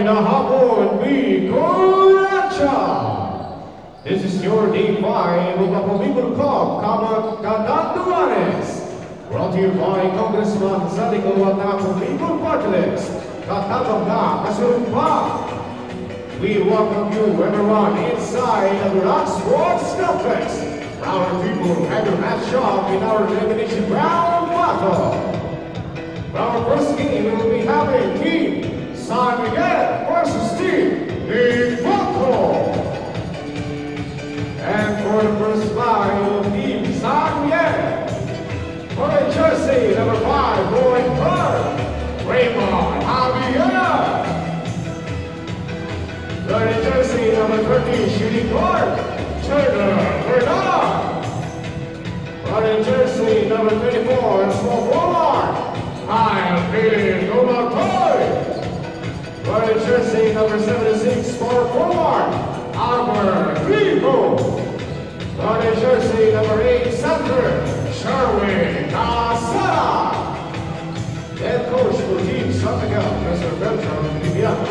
Magandang hapon, Bicolacha! This is your Day 5 of the Bicol Cup, Catanduanes. Brought to you by Congressman Zalico at the Bicol Party List, Katatanga, Kasurumpa. We welcome you, everyone, inside the Rock Sports Complex. Our people have your match up in our elimination round battle. For our first game, we will be having Team San Miguel versus Team Iboto. And for the first line of Team San Miguel, for the jersey number 5, going first, Raymond Javier. For the jersey number 30, shooting guard, Turner Bernard. For the jersey number 24, small forward, Kyle Gomatoy. For the jersey number 76, for forward, Albert Vivo. For the jersey number 8, center, Sherwin Casada. Head coach for Team San Miguel, Mr. Beltran Viviana.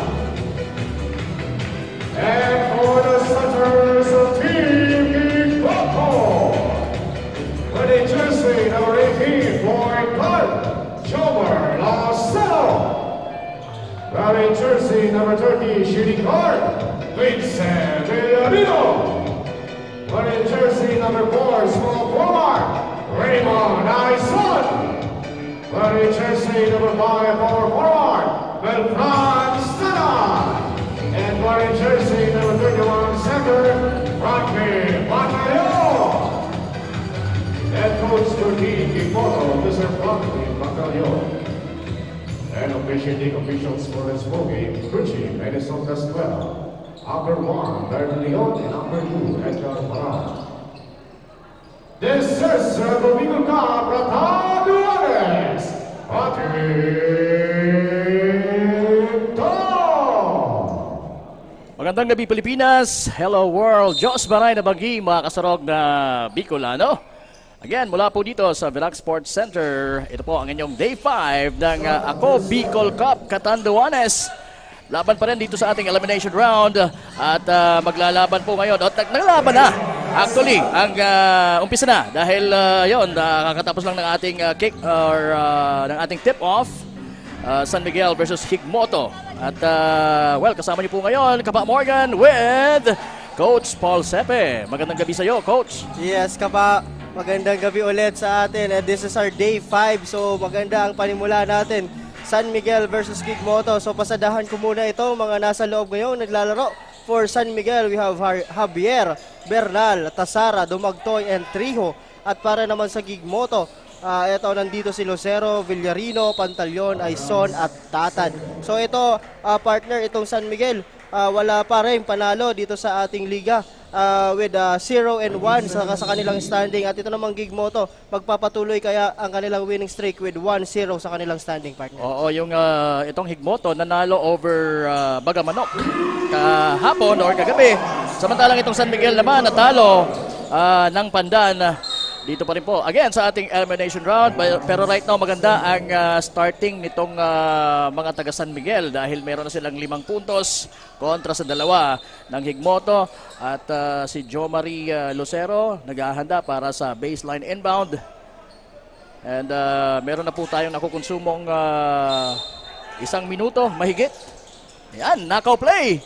And for the centers of Team Iboto. For the jersey number 18, point guard, Jomer Lacero. For the jersey number 30, shooting guard, Vincent Villarino. For the jersey number 4, small forward, Raymond Aison. For the jersey number 5, power forward, Beltran Stana. And for the jersey number 31, center, Frankie Batalyon. Head coach for Team Iboto, Mr. Frankie Batalyon. And officiating officials for this ball game, Cruci, Minnesota 12, Upper 1, Darren Leon, and Upper 2, Edgar Parada. This is the Bicol Cup, Catanduanes, Magandang gabi Pilipinas, hello world, Diyos baray na bagi mga kasarog na Bicolano. Again, mula po dito sa Virac Sports Center, ito po ang inyong Day 5 ng Ako Bicol Cup Catanduanes. Laban pa rin dito sa ating elimination round at maglalaban po ngayon. O, naglalaban na. Actually, ang umpisa na dahil yon kakatapos lang ng ating kick or ng ating tip-off. San Miguel versus Higmoto. At well, kasama niyo po ngayon, Kapa Morgan with Coach Paul Sepe. Magandang gabi sa iyo, Coach. Yes, Kapa. Magandang gabi ulit sa atin. And this is our Day 5. So maganda ang panimula natin. San Miguel versus Higmoto. So pasadahan ko muna ito. Mga nasa loob ngayon naglalaro. For San Miguel, we have Javier, Bernal, Tasara, Dumagtoy, and Trijo. At para naman sa Higmoto, ito nandito si Lucero, Villarino, Pantalyon, Aison at Tatan. So ito, partner, itong San Miguel, wala pa rin panalo dito sa ating liga. With 0-1 sa kanilang standing. At ito namang Higmoto, magpapatuloy kaya ang kanilang winning streak with 1-0 sa kanilang standing, partner. Oo, yung itong Higmoto nanalo over Bagamanok kahapon or kagabi. Samantalang itong San Miguel naman natalo ng Pandan. Dito pa rin po, again, sa ating elimination round. Pero right now, maganda ang starting nitong mga taga San Miguel dahil meron na silang 5 puntos kontra sa 2 ng Higmoto. At si Jo Marie Lucero naghahanda para sa baseline inbound. And meron na po tayong nakukonsumong 1 minuto, mahigit. Ayan, knockout play.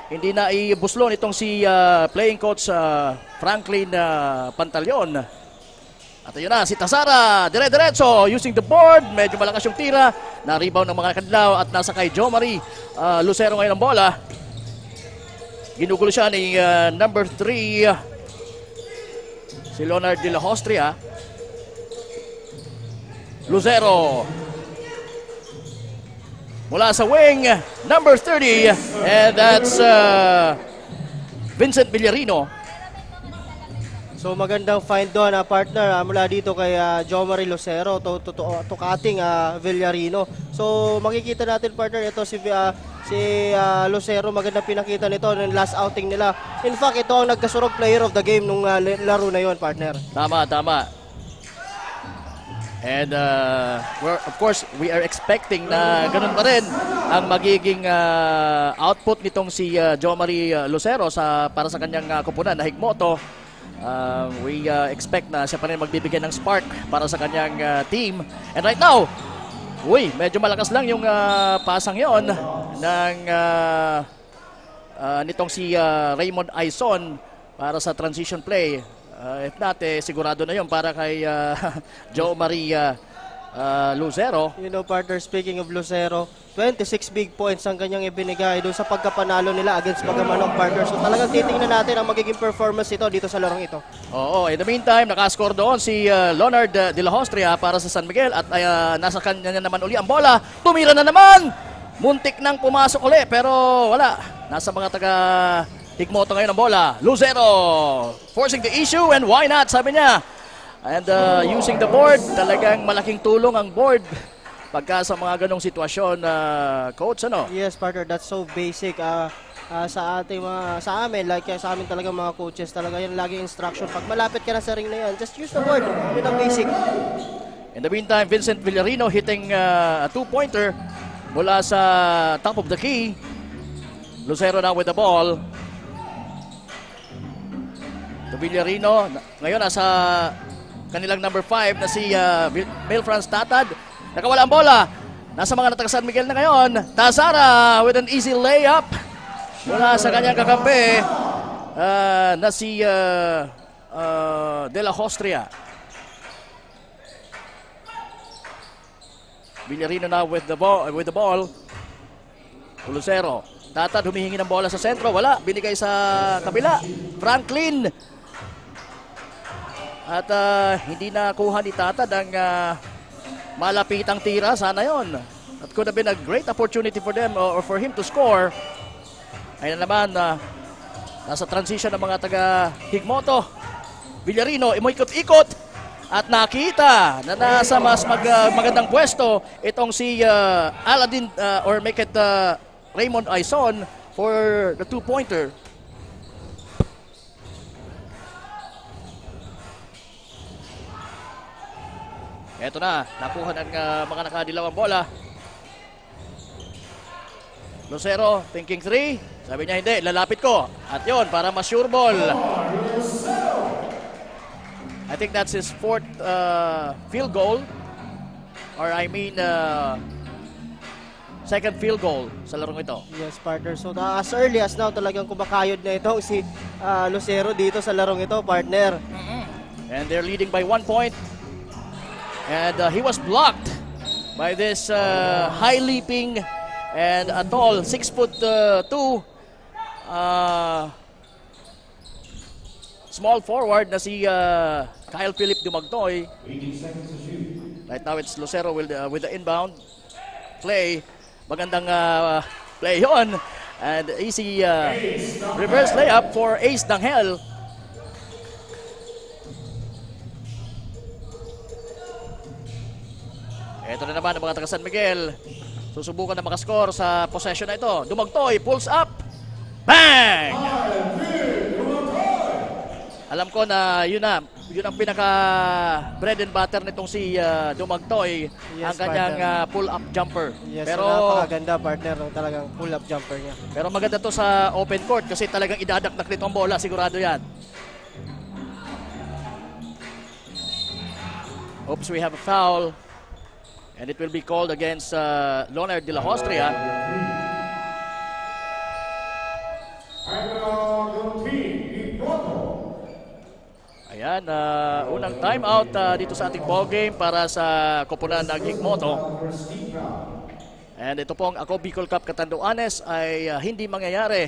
Hindi na ibuslon itong si playing coach Franklin Pantalyon. At ayun na, si Tasara, dire-diretso, using the board. Medyo malakas yung tira. Na-rebound ng mga Kadlaw at nasa kay Jo Marie Lucero ngayon ang bola. Ginugulo siya ni number 3, si Leonard de la Hostria. Lucero. Mula sa wing, number 30. And that's Vincent Villarino. So magandang find doon, partner, mula dito kay Jomari Lucero to cutting Villarino. So makikita natin, partner, ito si Lucero, magandang pinakita nito ng last outing nila. In fact, ito ang nagkasurog player of the game nung laro na yon, partner. Tama, tama. And of course, we are expecting na ganun pa rin ang magiging output nitong si Jomari Lucero para sa kanyang kupunan na Higmoto. We expect na siya pa rin magbibigay ng spark para sa kanyang team. And right now, medyo malakas lang yung pasang yon ng nitong si Raymond Aison para sa transition play. If not, sigurado na yun para kay Joe Maria Lucero. You know, partner, speaking of Lucero, 26 big points ang kanyang ibinigay doon sa pagkapanalo nila against Bagamanok, partner. So talagang titingnan natin ang magiging performance ito dito sa larong ito. Oo, in the meantime, nakascore doon si Leonard de la Hostria para sa San Miguel at nasa kanya naman uli ang bola. Tumira na naman! Muntik nang pumasok uli pero wala. Nasa mga taga Higmoto ngayon ang bola. Lucero forcing the issue and why not, sabi niya. And using the board, talagang malaking tulong ang board pagka sa mga ganong sitwasyon, coach, ano? Yes, partner, that's so basic. Sa ating sa amin, like sa amin talaga mga coaches, talaga yan lagi instruction. Pag malapit ka na sa ring na yan, just use the board. Yun ang basic. In the meantime, Vincent Villarino hitting a two-pointer mula sa top of the key. Lucero now with the ball. To Villarino, ngayon nasa kanilang number 5 na si Mel Franz Tatad. Nakawala ang bola. Nasa mga taga San Miguel na ngayon. Tazara with an easy layup mula sa kanyang kakampi na si De La Hostria. Villarino now with the ball. Lucero. Tatad humihingi ng bola sa sentro. Wala. Binigay sa kabila. Franklin. At hindi nakuha ni Tatad ang malapitang tira. Sana yon. That could have been a great opportunity for them or for him to score. Ayun na naman, nasa transition ng mga taga Higmoto. Villarino, imoikot-ikot. At nakita na nasa mas magandang pwesto itong si Aladdin or make it Raymond Aison for the two-pointer. Eto na, nakuha ng mga nakadilawang bola. Lucero thinking 3. Sabi niya hindi, lalapit ko. At yon para ma-sure ball. I think that's his 4th field goal. Or I mean, second field goal sa larong ito. Yes, partner. So as early as now, talagang kumakayod na itong si Lucero dito sa larong ito, partner. And they're leading by 1 point. And he was blocked by this high-leaping and a tall 6'2" small forward na si Kyle Philip Dumagtoy. Right now it's Lucero with the inbound play. Magandang play yon. And easy reverse layup for Ace Danghel. Ito na naman ang mga taga San Miguel. Susubukan na makascore sa possession na ito. Dumagtoy, pulls up. Bang! Alam ko na yun ang pinaka bread and butter nitong si Dumagtoy. Yes, ang kanyang pull-up jumper. Yes, pero napakaganda, partner, ng talagang pull-up jumper niya. Pero maganda to sa open court kasi talagang idadakdak nito ang bola. Sigurado yan. Oops, we have a foul. And it will be called against Leonard de la Hostria. Ayan, unang timeout dito sa ating ballgame para sa koponan ng Higmoto. And ito pong Ako Bicol Cup Catanduanes ay hindi mangyayari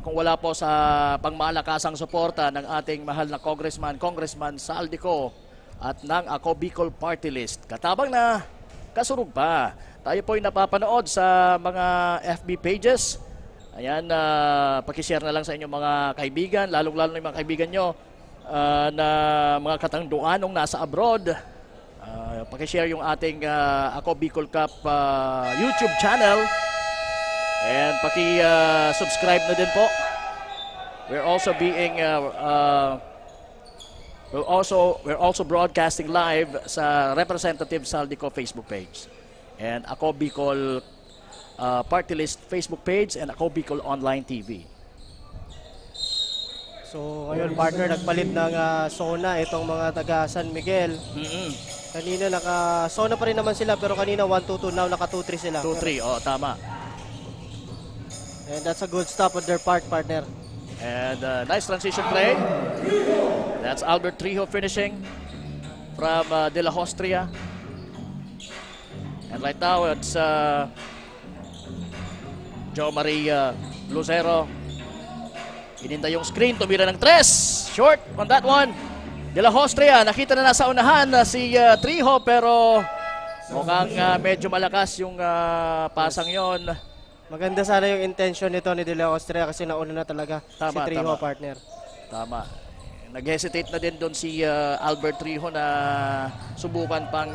kung wala po sa pangmalakasang suporta ng ating mahal na Congressman Saldico at ng Ako Bicol Party List. Katabang na kasurug pa. Tayo po'y napapanood sa mga FB pages. Ayan, pakishare na lang sa inyong mga kaibigan, lalong-lalo na yung mga kaibigan nyo na mga Katangduanong nasa abroad. Pakishare yung ating Ako Bicol Cup YouTube channel. And paki-subscribe na din po. We're also being We're also broadcasting live sa Representative Saldico Facebook page. And Ako Bicol Party List Facebook page and Ako Bicol Online TV. So ngayon partner, nagpalit ng zona itong mga taga San Miguel. Kanina naka-zona pa rin naman sila pero kanina 1-2-2, now naka 2-3 sila. 2-3, tama. And that's a good stop on their part, partner. And nice transition play. That's Albert Trijo finishing from De La Hostria. And right now it's Joe Maria Lucero. Ininda yung screen, tumira ng 3. Short on that one. De La Hostria, nakita na nasa unahan si Trijo pero mukhang medyo malakas yung pasang yon. Maganda sana yung intention nito ni De La Hostria kasi nauna na talaga si Trijo, partner. Tama. Nag-hesitate na din doon si Albert Trijo na subukan pang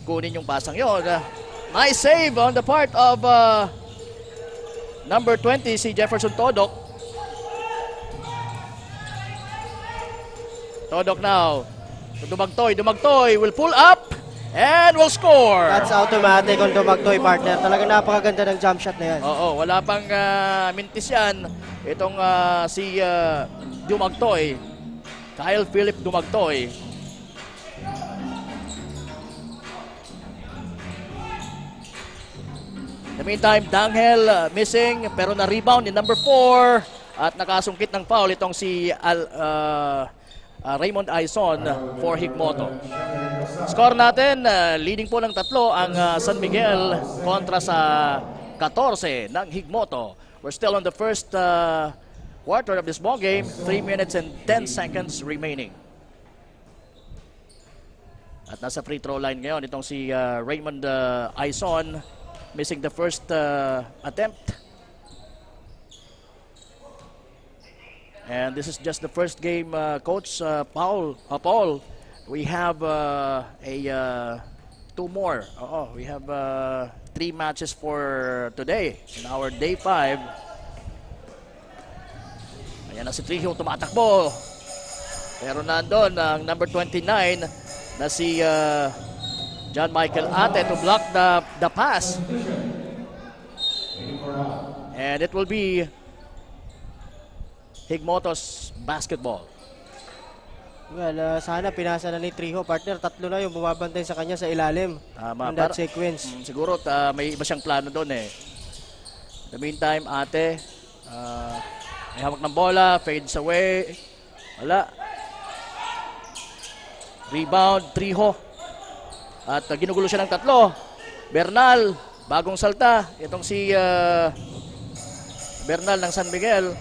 kunin yung pasang yon. Nice save on the part of number 20, si Jefferson Todok. Todok now. Dumagtoy will pull up and will score. That's automatic on Dumagtoy, partner. Talagang napakaganda ng jump shot na yan. Oo, wala pang mintis yan. Itong si Dumagtoy, Kyle Philip Dumagtoy. In the meantime, Danghel missing pero na-rebound ni number 4 at nakasungkit ng foul itong si Raymond Aizon for Higmoto. Score natin, leading po ng 3 ang San Miguel kontra sa 14 ng Higmoto. We're still on the first quarter of this ball game. 3 minutes and 10 seconds remaining. At nasa free throw line ngayon itong si Raymond Aizon, missing the first attempt. And this is just the first game, Coach Paul. We have 2 more. We have 3 matches for today in our day 5. Ayan na si Trijo tumatakbo. Pero nandun ang number 29 na si John Michael Ate to block the pass. And it will be Higmoto's basketball. Well, sana pinasa na ni Trijo, partner. 3 na yung bumabantay sa kanya sa ilalim. Tama. In that sequence. Siguro may iba siyang plano doon eh. In the meantime, Ate, may hawak ng bola, fades away. Wala. Rebound, Trijo. At ginugulo siya ng 3. Bernal, bagong salta. Itong si Bernal ng San Miguel.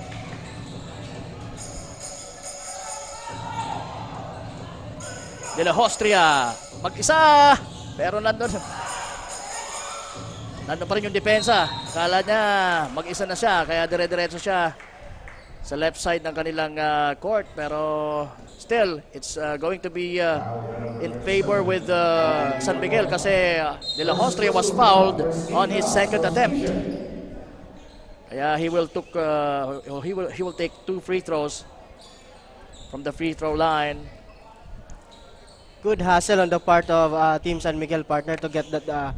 De La Hostria, mag-isa, pero nandun pa rin yung depensa. Akala niya mag-isa na siya, kaya dire-diretso siya sa left side ng kanilang court. Pero still, it's going to be in favor with San Miguel kasi De La Hostria was fouled on his second attempt. Kaya he will take 2 free throws from the free throw line. Good hustle on the part of Team San Miguel, partner, to get that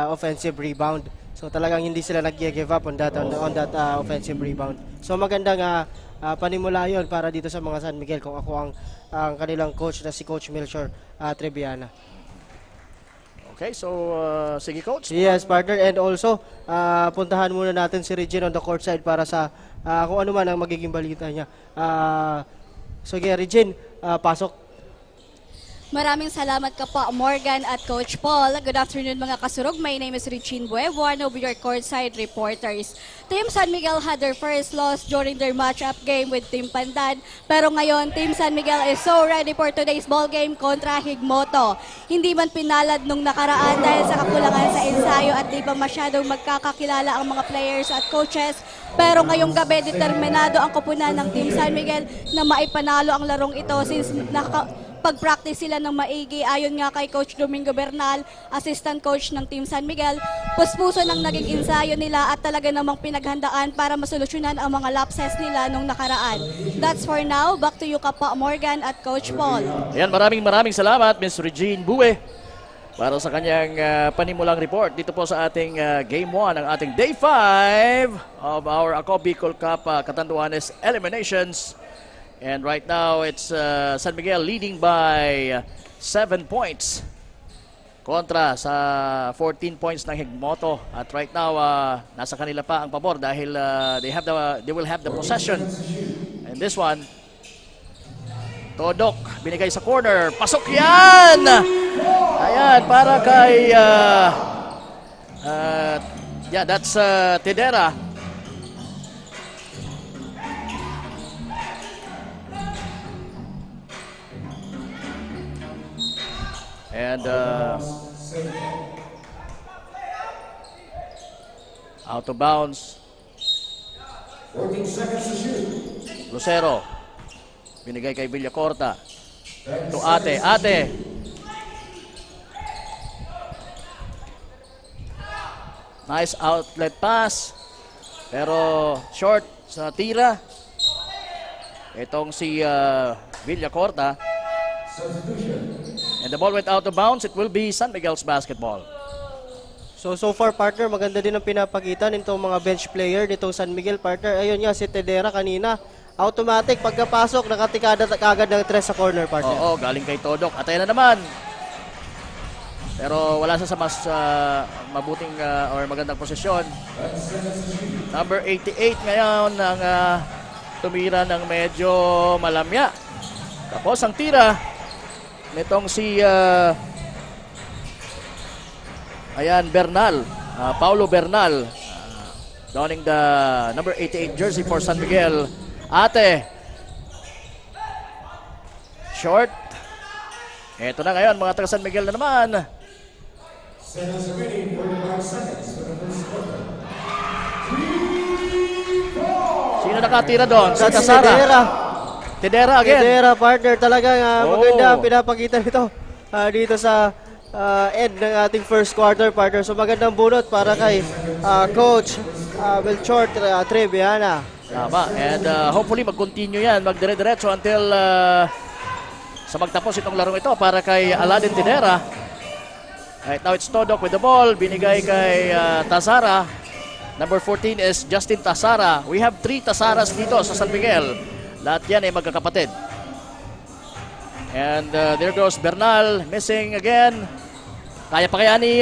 offensive rebound. So talagang hindi sila nag-give up on that offensive rebound. So magandang panimula yon para dito sa mga San Miguel kung ako ang kanilang coach na si Coach Melchor Treviana. Okay, so sige Coach. Yes, partner, and also puntahan muna natin si Regine on the court side para sa kung ano man ang magiging balita niya. Sige, Regine, pasok. Maraming salamat ka po, Morgan at Coach Paul. Good afternoon mga kasurog. My name is Richine Buevo, one of your courtside reporters. Team San Miguel had their first loss during their matchup game with Team Pandan. Pero ngayon, Team San Miguel is so ready for today's ball game kontra Higmoto. Hindi man pinalad nung nakaraan dahil sa kakulangan sa ensayo at di pa masyadong magkakakilala ang mga players at coaches. Pero ngayong gabi, determinado ang koponan ng Team San Miguel na maipanalo ang larong ito since nakapag-practice sila ng maigi. Ayon nga kay Coach Domingo Bernal, assistant coach ng Team San Miguel, puspuso ng naging ensayo nila at talaga namang pinaghandaan para masolusyonan ang mga lapses nila nung nakaraan. That's for now. Back to you, Kapa Morgan at Coach Paul. Ayan, maraming salamat, Ms. Regine Bue, para sa kanyang panimulang report dito po sa ating Game 1 ng ating Day 5 of our Ako Bicol Cup Catanduanes eliminations. And right now, it's San Miguel leading by 7 points kontra sa 14 points ng Higmoto. At right now, nasa kanila pa ang pabor dahil they will have the possession. And this one, Todok, binigay sa corner. Pasok yan! Ayan, para kay... yeah, that's Tidera. And out of bounds. 14 seconds to shoot. Lucero. Binigay kay Villacorta. To Ate. Ate. Nice outlet pass. Pero short sa tira. Itong si Villacorta. And the ball went out of bounds. It will be San Miguel's basketball. So far, partner, maganda din ang pinapakita nitong mga bench player nitong San Miguel, partner. Ayun nga, si Tedera kanina. Automatic, pagkapasok, nakatikada kagad ng tres sa corner, partner. Oo, galing kay Todok. At ayan na naman. Pero wala sa mas mabuting or magandang posisyon. Number 88 ngayon ang tumira ng medyo malamya. Tapos ang tira nitong si ayan, Bernal, Paulo Bernal, donning the number 88 jersey for San Miguel. Ate, short. Ito na ngayon, mga taga San Miguel na naman. Seconds remaining, 45 seconds for the first quarter. Sino nakatira doon? Sa Si Tasara. Tedera. Tidera again. Tedera, partner, talagang maganda Oh. ang pinapakita nito dito sa end ng ating first quarter, partner. So magandang bunot para kay Coach Melchor Treviana. Tama. And hopefully mag-continue yan, magdire-diretso until sa magtapos itong larong ito para kay Aladin Tidera. Right now it's Todok with the ball. Binigay kay Tasara. Number 14 is Justin Tasara. We have 3 Tasaras dito sa San Miguel. Lahat yan ay magkakapatid. And there goes Bernal, missing again. Kaya pa kaya ni...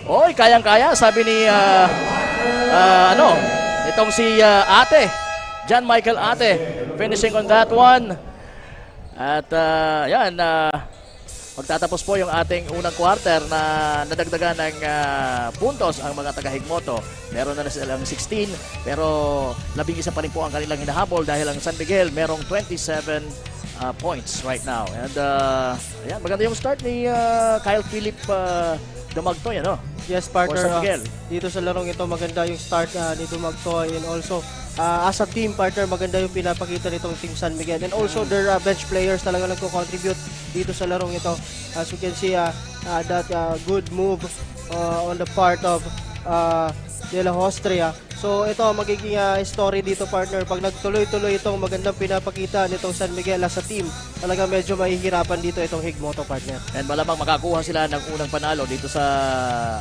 Oy, kayang-kaya, sabi ni... itong si Ate. John Michael Ate. Finishing on that one. At yan, magtatapos po yung ating unang quarter na nadagdagan ng puntos ang mga taga-Higmoto. Meron na silang 16, pero 11 pa rin po ang kanilang hinahabol dahil ang San Miguel merong 27 points right now. And ayan, maganda yung start ni Kyle Philip Dumagtoy, ano? Yes, For partner. San Miguel. Dito sa larong ito, maganda yung start ni Dumagtoy, and also as a team, partner, maganda yung pinapakita nitong Team San Miguel. And also their bench players talaga nagko-contribute dito sa larong ito. As you can see, that good move on the part of De La Hostria. So ito magiging story dito, partner. Pag nagtuloy-tuloy itong magandang pinapakita nitong San Miguel as a team, talaga medyo mahihirapan dito itong Higmoto, partner. And malamang makakuha sila ng unang panalo dito sa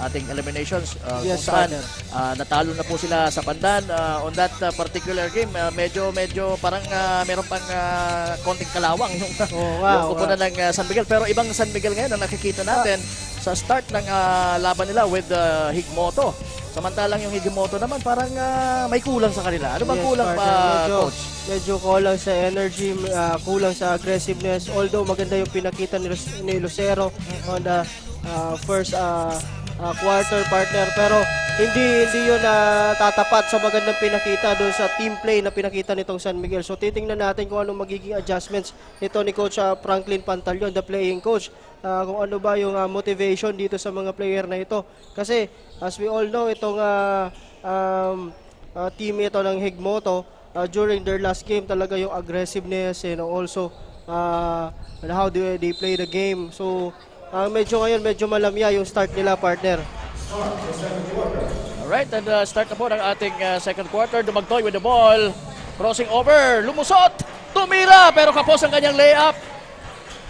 ating eliminations. Yes, kung saan partner. natalo na po sila sa Pandan on that particular game. Medyo parang meron pang konting kalawang yung, yung kupunan ng San Miguel. Pero ibang San Miguel ngayon ang nakikita natin sa start ng laban nila with Higmoto. Samantalang yung Higmoto naman parang may kulang sa kanila. Ano bang kulang pa, Coach? Medyo kulang sa energy, kulang sa aggressiveness. Although maganda yung pinakita ni Lucero on the first quarter, partner. Pero hindi yun tatapat sa magandang pinakita doon sa team play na pinakita nitong San Miguel. So titingnan natin kung anong magiging adjustments nito ni Coach Franklin Pantaleon, the playing coach. Kung ano ba yung motivation dito sa mga player na ito. Kasi as we all know, itong team ito ng Higmoto, during their last game talaga yung aggressiveness and also on how they play the game. So, medyo malamya yung start nila, partner. Alright, and start na po ng ating second quarter. Dumagtoy with the ball. Crossing over. Lumusot. Tumira. Pero kapos ang kanyang layup.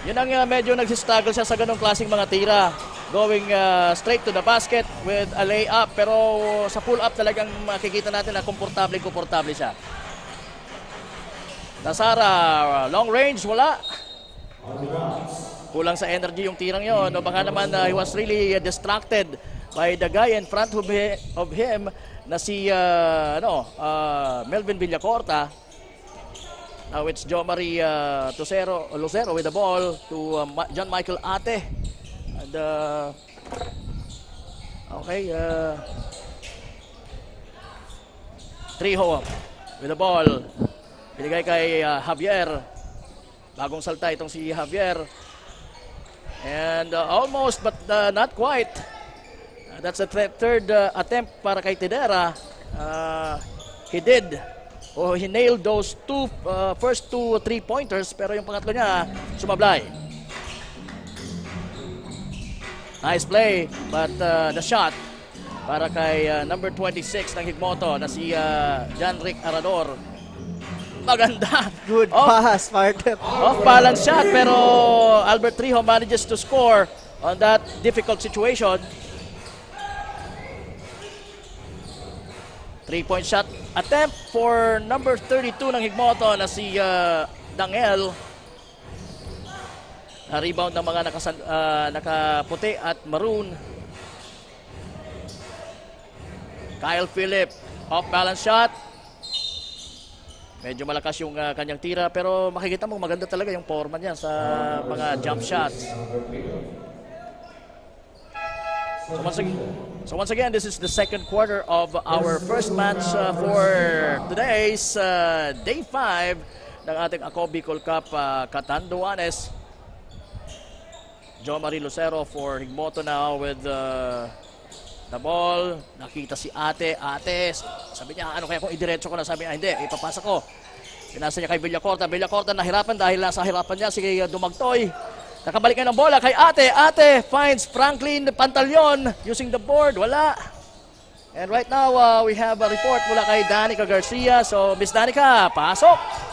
Yun ang medyo nagsistruggle siya sa ganong klaseng mga tira. Going straight to the basket with a layup. Pero sa pull-up talagang makikita natin na komportable siya. Nasara, long range, wala. Kulang sa energy yung tirang yon. O baka naman he was really distracted by the guy in front of him na si Melvin Villacorta. Now it's Jomari Lucero with the ball to John Michael Ate. And Trejo with the ball. Binigay kay Javier. Bagong salta itong si Javier. And almost but not quite. That's the third attempt para kay Tidera. He nailed those first two 3-pointers, pero yung pangatlo niya sumablay. Nice play, but the shot para kay number 26 ng Higmoto na si Janrick Arador. Maganda. Good pass, partner. Off-balance shot, pero Albert Trejo manages to score on that difficult situation. 3-point shot attempt for number 32 ng Higmoto na si Dangel. Rebound ng mga nakaputi at maroon. Kyle Phillip, off-balance shot. Medyo malakas yung kanyang tira, pero makikita mo maganda talaga yung forma niya sa mga jump shots. So once again, this is the second quarter of our first match for today's day 5 ng ating Ako Bicol Cup Catanduanes. Jomari Lucero for Higmoto now with the ball. Nakita si Ate. Sabi niya, ano kaya kung idiretso ko na? Sabi niya, hindi, ipapasa ko. Pinasa niya kay Villacorta. Villacorta nahirapan dahil nasa hirapan niya si Dumagtoy. Nakabalik ng bola kay Ate. Ate finds Franklin Pantaleon using the board. Wala. And right now, we have a report mula kay Danica Garcia. So, Miss Danica, pasok!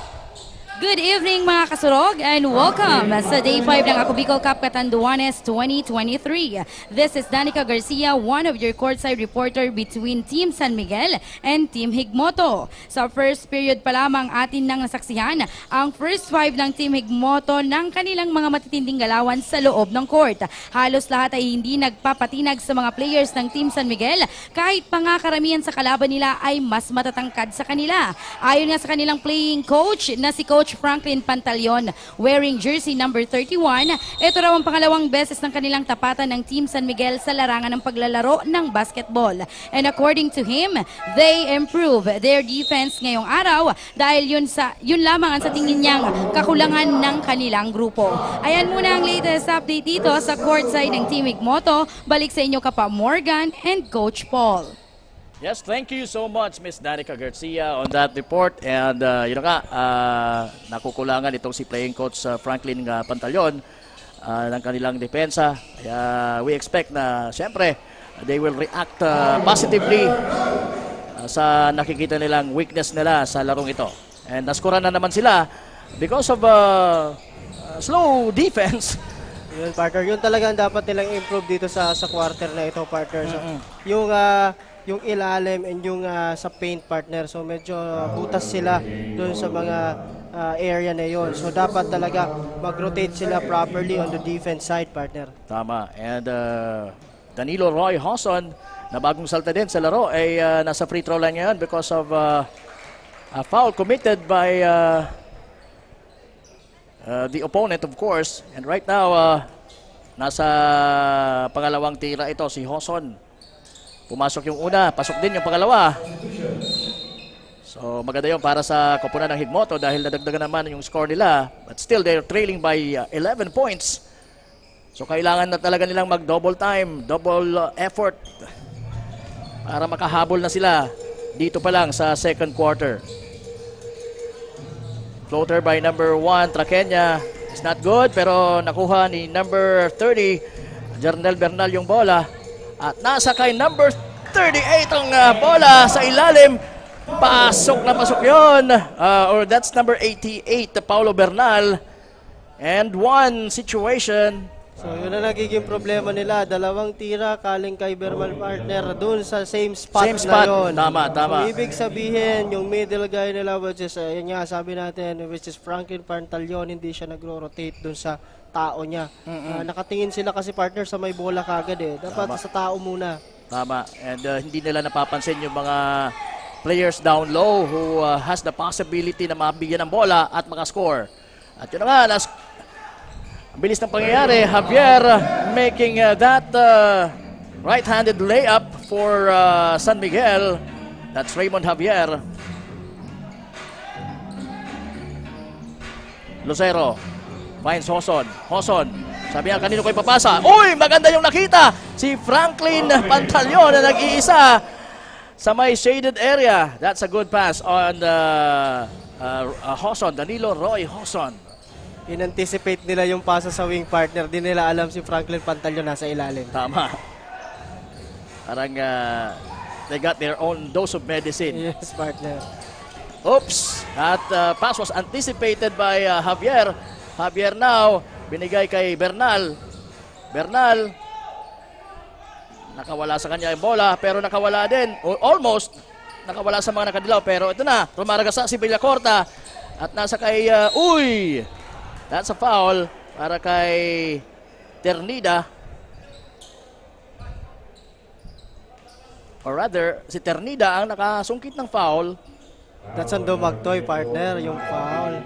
Good evening mga kasurog and welcome sa Day 5 ng Ako Bicol Cup Catanduanes 2023. This is Danica Garcia, one of your courtside reporter between Team San Miguel and Team Higmoto. Sa first period pa lamang atin nang nasaksihan ang first 5 ng Team Higmoto ng kanilang mga matitinding galawan sa loob ng court. Halos lahat ay hindi nagpapatinag sa mga players ng Team San Miguel kahit pa nga karamihan sa kalaban nila ay mas matatangkad sa kanila. Ayon nga sa kanilang playing coach na si Coach Franklin Pantaleon, wearing jersey number 31, ito raw ang pangalawang beses ng kanilang tapatan ng Team San Miguel sa larangan ng paglalaro ng basketball. And according to him, they improve their defense ngayong araw dahil yun lamang ang sa tingin niyang kakulangan ng kanilang grupo. Ayan muna ang latest update dito sa courtside ng Team Higmoto. Balik sa inyo Kapa Morgan and Coach Paul. Yes, thank you so much, Miss Danica Garcia, on that report. And nakukulangan itong si playing coach Franklin Pantaleon ng kanilang depensa. Kaya we expect na, siyempre, they will react positively sa nakikita nilang weakness nila sa larong ito. And naskura na naman sila because of slow defense. Yun, partner. Yun talagang dapat nilang improve dito sa quarter na ito, partner. So, yung ilalim and yung sa paint, partner. So medyo butas sila doon sa mga area na yon. So dapat talaga mag-rotate sila properly on the defense side, partner. Tama. And Danilo Roy Hoson na bagong salta din sa laro ay nasa free throw line ngayon because of a foul committed by the opponent, of course. And right now, nasa pangalawang tira ito si Hoson. Pumasok yung una, pasok din yung pangalawa. So maganda yun para sa koponan ng Higmoto dahil nadagdagan naman yung score nila. But still, they're trailing by 11 points. So kailangan na talaga nilang mag-double time, double effort para makahabol na sila dito pa lang sa second quarter. Floater by number 1, Traqueña. It's not good, pero nakuha ni number 30, Jernel Bernal yung bola. At nasa kay number 38 ang bola sa ilalim. Pasok na pasok yun. Or that's number 88, Paulo Bernal. And one situation. So yun na nagiging problema nila. Dalawang tira kaling kay Bermal partner doon sa same spot, Same spot. na yun. Tama, tama. So ibig sabihin, yung middle guy nila, which is, yun nga sabi natin, which is Franklin Pantaleon, hindi siya nagro-rotate doon sa tao niya. Nakatingin sila kasi partner sa may bola kagad eh. Dapat sa tao muna. Tama. And hindi nila napapansin yung mga players down low who has the possibility na mabigyan ng bola at makascore. At yun na nga, ang bilis ng pangyayari. Javier making that right-handed layup for San Miguel. That's Raymond Javier. Lucero finds Hoson. Hoson, sabi niya kanino ko ipapasa. Uy, maganda yung nakita. Si Franklin Pantaleon na nag-iisa sa may shaded area. That's a good pass on Hoson, Danilo Roy Hoson. In-anticipate nila yung pasa sa wing partner. Di nila alam si Franklin Pantaleon nasa ilalim. Tama. Parang they got their own dose of medicine. Yes, partner. Oops! That pass was anticipated by Javier. Javier now, binigay kay Bernal. Bernal, nakawala sa kanya yung bola, pero nakawala din. Almost, nakawala sa mga nakadilaw. Pero ito na, rumaragasa si Villacorta. At nasa kay, uy! That's a foul para kay Ternida. Or rather, si Ternida ang nakasungkit ng foul. That's on Dumagtoy, partner, yung foul.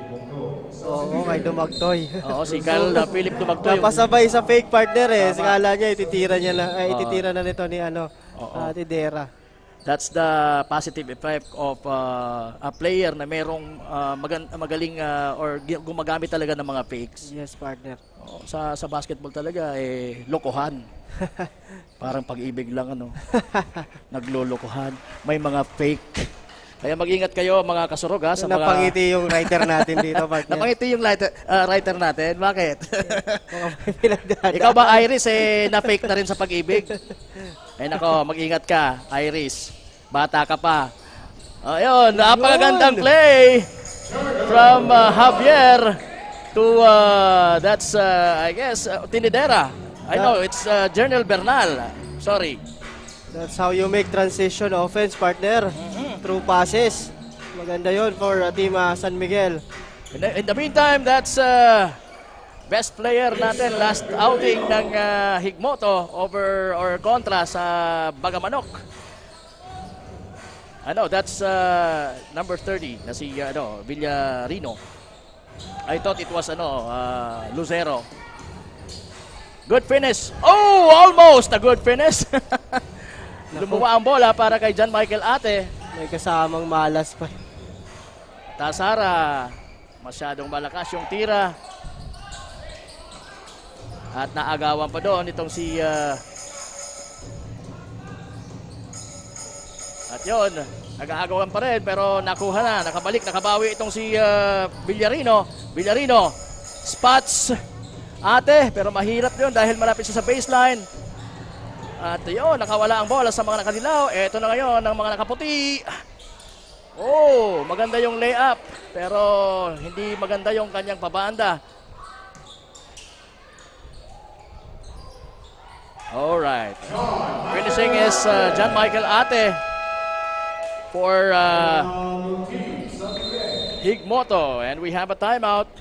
Oo, kay Dumagtoy. Oo, si Kyle Philip Dumagtoy. Napasabay sa fake partner eh. Sikala niya, ititira na nito ni Tidera. That's the positive effect of a player na merong magaling or gumagamit talaga ng mga fakes. Yes, partner. Sa basketball talaga, lokohan. Parang pag-ibig lang, naglolokohan. May mga fake. Kaya mag-ingat kayo, mga kasurog, sa mga... Napangiti yung writer natin dito, partner. Napangiti yung writer natin. Bakit? Pinagdadaan. Ikaw ba, Iris, na-fake na rin sa pag-ibig? Ay nako, mag-ingat ka, Iris. Bata ka pa. Ayun, napakagandang play from Javier to, that's, I guess, Tinidera. I know, it's Jernel Bernal. Sorry. That's how you make transition offense, partner. Through passes. Maganda yon for Team San Miguel. In the meantime, that's best player natin last outing ng Higmoto over or kontra sa Bagamanok. That's number 30 na si Villarino. I thought it was Lucero. Good finish. Oh, almost a good finish. Lumuwa ang bola para kay John Michael Ate. May kasamang malas pa. Tasara, masyadong malakas yung tira. At naagawan pa doon itong si at yun, nag-aagawan pa rin pero nakuha na, nakabalik, nakabawi itong si Villarino. Villarino, spots Ate, pero mahirap yun dahil malapit siya sa baseline. At yun, nakawala ang bola sa mga nakadilaw. Ito na ngayon ang mga nakaputi. Oh, maganda yung layup pero hindi maganda yung kanyang pabanda. Alright. Finishing is John Michael Ate for Higmoto. And we have a timeout.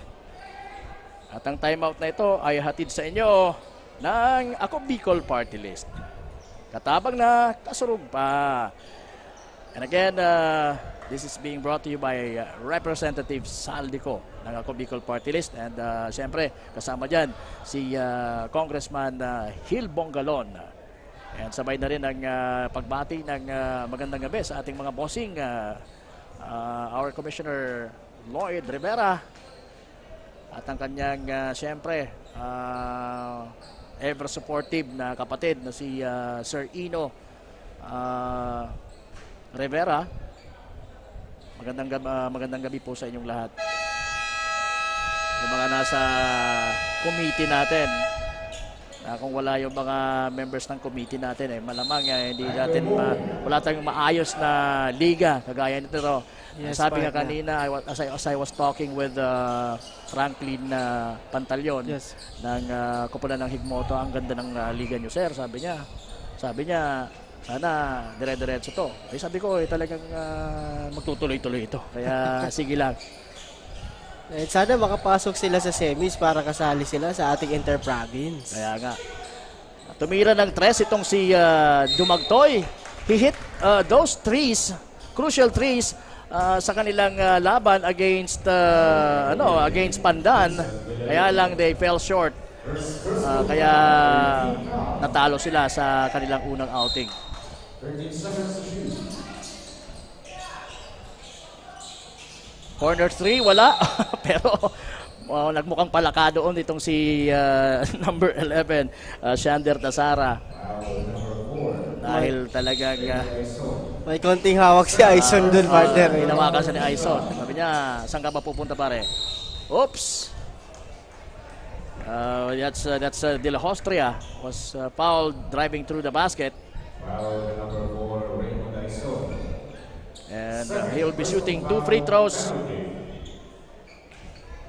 At ang timeout na ito ay hatid sa inyo ng Ako Bicol Party List. Katabang na, kasurog pa. And again, this is being brought to you by Representative Saldico ng Ako Bicol Party List. And siyempre, kasama dyan si Congressman Hil Bongalon. And sabay na rin ang pagbati ng magandang gabi sa ating mga bossing. Our Commissioner Lloyd Rivera. At ang kanyang, siyempre, ever supportive na kapatid na si Sir Ino Rivera. Magandang gabi po sa inyong lahat. yung mga nasa committee natin. Kung wala yung mga members ng committee natin, malamang hindi natin wala tayong maayos na liga kagaya nito. Yes, Sabi nga partner. kanina, as I was talking with Franklin Pantalyon Yes. ng Kupulan ng Higmoto, ang ganda ng liga nyo, sir. Sabi niya, sana dire-diretso to. Sabi ko, talagang magtutuloy-tuloy ito. Kaya sige lang. Eh, sana makapasok sila sa semis para kasali sila sa ating inter-province. Kaya nga. Tumira ng 3 itong si Dumagtoy. He hit those threes, crucial threes sa kanilang laban against against Pandan. Kaya lang they fell short. Kaya natalo sila sa kanilang unang outing. Corner 3, wala. Pero nagmukhang palaka doon itong si number 11, Shander Tasara. Dahil talagang May konting hawak si Aison dun, partner. hinawakan siya ni Aison. Sabi niya, saan ka ba pupunta pare? Oops! That's De La Hostria was fouled driving through the basket. And he will be shooting 2 free throws.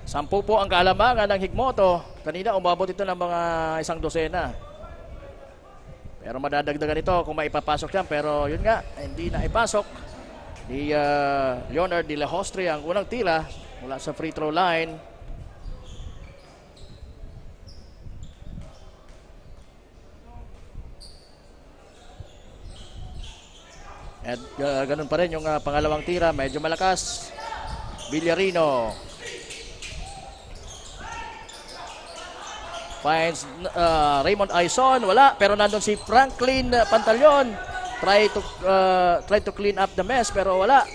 10 po ang kaalamangan ng Higmoto. Kanina umabot ito ng mga 1 dosena. Pero madadagdagan ito kung maipapasok yan. Pero yun nga, hindi na ipasok. Ni Leonard De La Hostria ang unang tira mula sa free throw line. At ganun pa rin yung pangalawang tira, medyo malakas. Villarino finds Raymond Aison, wala, pero nandun si Franklin Pantalyon. Try to clean up the mess, pero wala.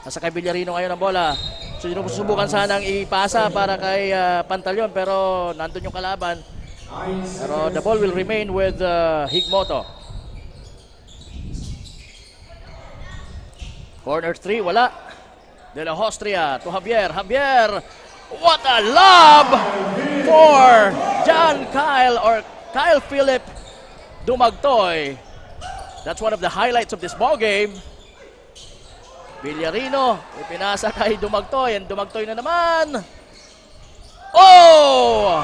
Nasa kay Villarino ngayon ang bola. So sinusubukan sanang ipasa para kay Pantalyon, pero nandun yung kalaban. Pero the ball will remain with Higmoto. Corner 3, wala. De La Hostria to Javier. Javier, what a lob for John Kyle or Kyle Philip Dumagtoy. That's one of the highlights of this ball game. Villarino, ipinasa kay Dumagtoy. And Dumagtoy na naman. Oh!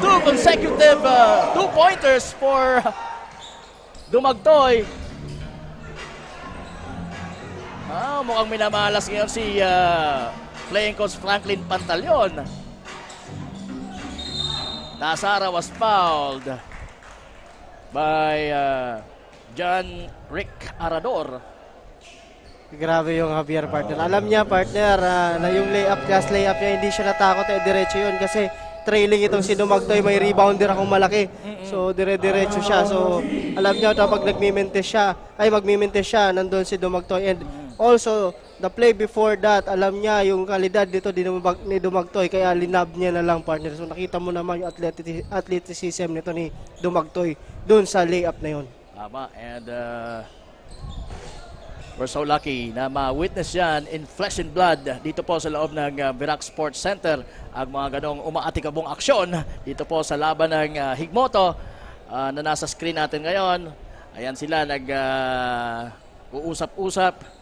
2 consecutive 2-pointers for Dumagtoy. Mukhang minamalas ngayon si playing coach Franklin Pantalyon. Tasara was fouled by John Rick Arador. Grabe yung Javier, partner. Alam niya, partner, na yung last layup niya, hindi siya natakot. Diretso yun kasi trailing itong si Dumagtoy. May rebounder akong malaki. So, dire-diretso siya. So, alam niya kapag magmimintis siya, nandun si Dumagtoy. And also, the play before that, alam niya yung kalidad dito ni Dumagtoy. Kaya linab niya na lang, partner. So, nakita mo naman yung athleticism nito ni Dumagtoy dun sa layup na yun. Tama. And we're so lucky na ma-witness yan in flesh and blood dito po sa loob ng Virac Sports Center. Ang mga ganong umaatikabong aksyon dito po sa laban ng Higmoto na nasa screen natin ngayon. Ayan sila uusap-usap.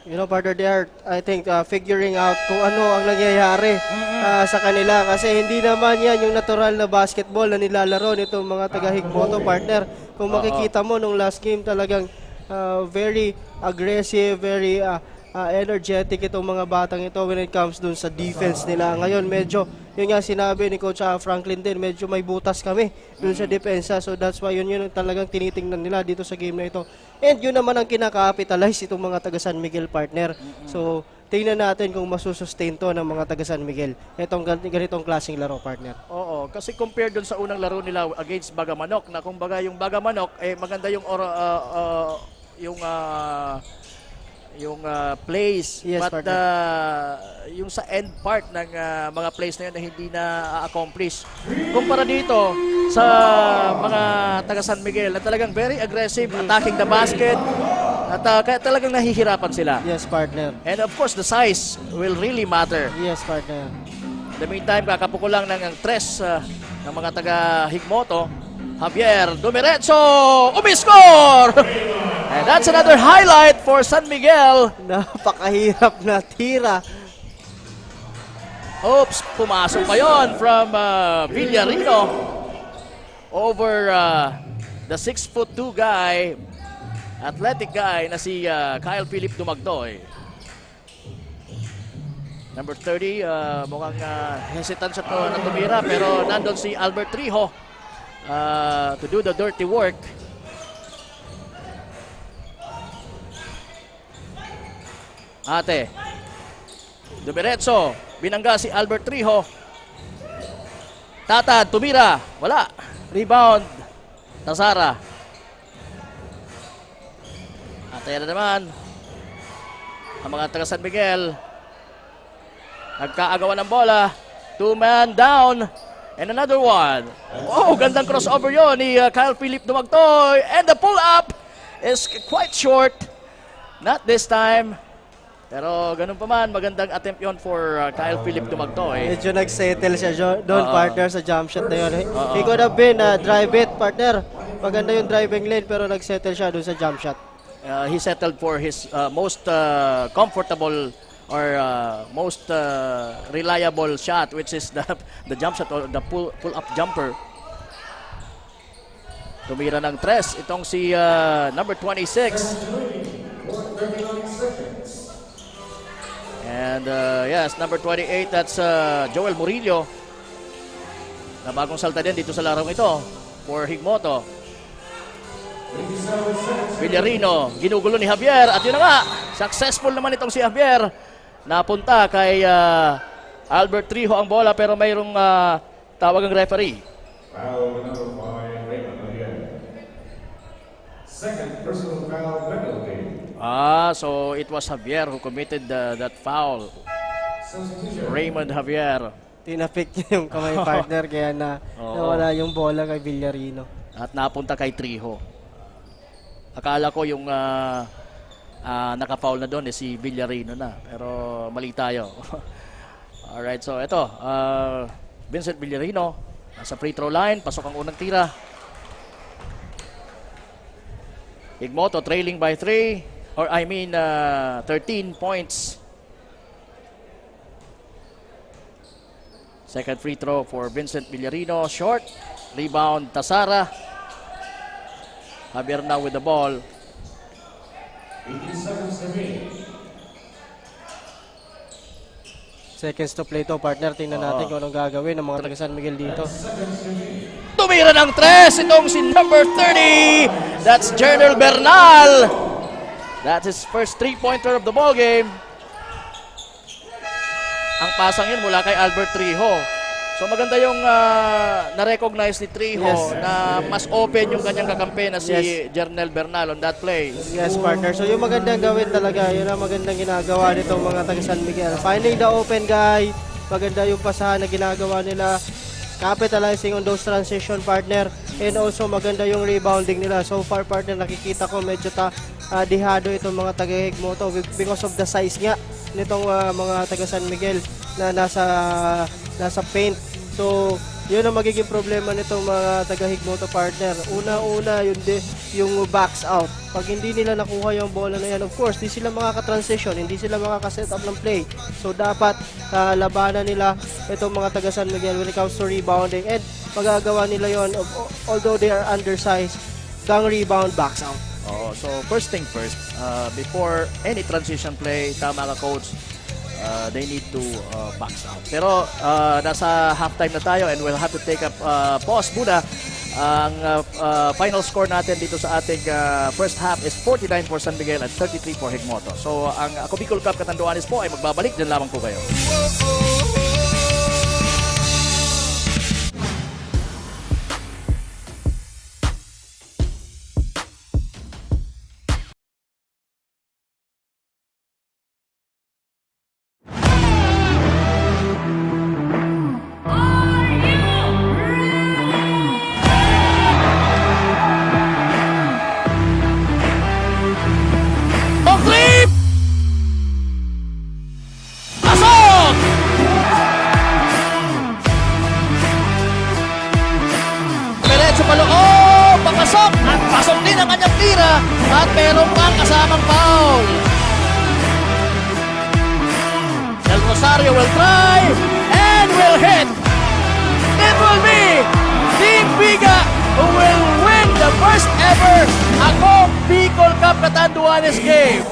You know, partner, they are, I think, figuring out kung ano ang nangyayari sa kanila. Kasi hindi naman yan yung natural na basketball na nilalaro nitong mga taga-Higmoto, partner. Kung makikita mo nung last game, talagang very aggressive, very energetic itong mga batang ito when it comes dun sa defense nila. Ngayon, medyo, yun nga sinabi ni Coach Franklin din, medyo may butas kami dun sa depensa. So that's why yun talagang tinitingnan nila dito sa game na ito. And yun naman ang kinaka-capitalize itong mga taga San Miguel, partner. So, tingnan natin kung masusustain to ng mga taga San Miguel. Itong ganitong klaseng laro, partner. Oo, kasi compared dun sa unang laro nila against Bagamanok, na kumbaga yung Bagamanok, maganda yung plays. Yes, But yung sa end part ng mga plays na yun na hindi na accomplish. Kumpara dito sa mga taga San Miguel na talagang very aggressive, attacking the basket. At kaya talagang nahihirapan sila. Yes, partner. And of course, the size will really matter. Yes, partner. In the meantime, kakapuko lang ng tres ng mga taga Higmoto. Javier Dumiretso, umiscore! And that's another highlight for San Miguel. Napakahirap na tira. Oops, pumasok pa yun from Villarino over the 6'2" guy, athletic guy na si Kyle Philip Dumagdoy. Number 30, mukhang hesitant siya na tumira, pero nandun si Albert Trijo to do the dirty work. Ate, Dumiretso, binangga si Albert Trijo. Tatad, tumira, wala. Rebound, Tasara. Ate na naman. Ang mga taga San Miguel, nagkaagawan ng bola. 2-man down. And another one. Oh, gandang crossover yon ni Kyle Philip Dumagtoy. And the pull-up is quite short. Not this time. Pero ganun pa man, magandang attempt yon for Kyle Philip Dumagtoy. Medyo nag-settle siya doon, partner, sa jump shot na yun. He could have been drive it, partner. Maganda yung driving lane, pero nag-settle siya doon sa jump shot. He settled for his most comfortable or most reliable shot, which is the jump shot or the pull-up jumper. Tumira ng tres itong si number 26. And yes, number 28, that's Joel Murillo, na bagong salta din dito sa larong ito for Higmoto. Villarino, ginugulo ni Javier, at yun na nga, successful naman itong si Javier. Napunta kay Albert Trijo ang bola, pero mayroong tawag ang referee. Foul number 5, Raymond again. Second personal foul penalty. So it was Javier who committed that foul. Raymond Javier. Tinapik niya yung kamay, partner, kaya nawala yung bola kay Villarino. At napunta kay Trijo. Akala ko yung naka-foul na doon si Villarino na. Pero mali tayo. Alright, so ito. Vincent Villarino nasa free throw line. Pasok ang unang tira. Higmoto trailing by 13 points. Second free throw for Vincent Villarino. Short. Rebound, Tasara. Javier now with the ball. 18 seconds remaining. Seconds to play to, partner. Tingnan natin kung anong gagawin ng mga taga San Miguel dito. Tumira ng tres itong si number 30. That's Jernel Bernal. That's his first three-pointer of the ball game. Ang pasang yun mula kay Albert Trijo. So maganda yung na-recognize ni Trijo na mas open yung kanyang kakampi na si Jernel Bernal on that play. Yes, partner. So yung magandang gawin talaga, yun ang magandang ginagawa nitong mga taga San Miguel. Finding the open guy, maganda yung pasahan na ginagawa nila. Capitalizing on those transition, partner. And also maganda yung rebounding nila. So far, partner, nakikita ko medyo dihado itong mga taga Higmoto because of the size nga nitong mga taga San Miguel na nasa paint. So, yun ang magiging problema nitong mga taga Higmoto, partner. Una-una, yung backs out. Pag hindi nila nakuha yung bola na yan, of course, di sila makaka-transition, hindi sila makaka-set up ng play. So, dapat labanan nila itong mga taga San Miguel when it comes to rebounding. And magagawa nila yon, although they are undersized, gang rebound, backs out. So first thing first, before any transition play, tama ka coach, they need to box out. Pero nasa halftime na tayo and we'll have to take a pause muna. Ang final score natin dito sa ating first half is 49 for San Miguel at 33 for Higmoto. So ang Ako Bicol Cup Catanduanes po ay magbabalik. Diyan lamang po kayo. tira at meron pang kasamang foul. Del Rosario will try and will hit. It will be Team Biga who will win the first ever Ako Bicol Cup Catanduanes game.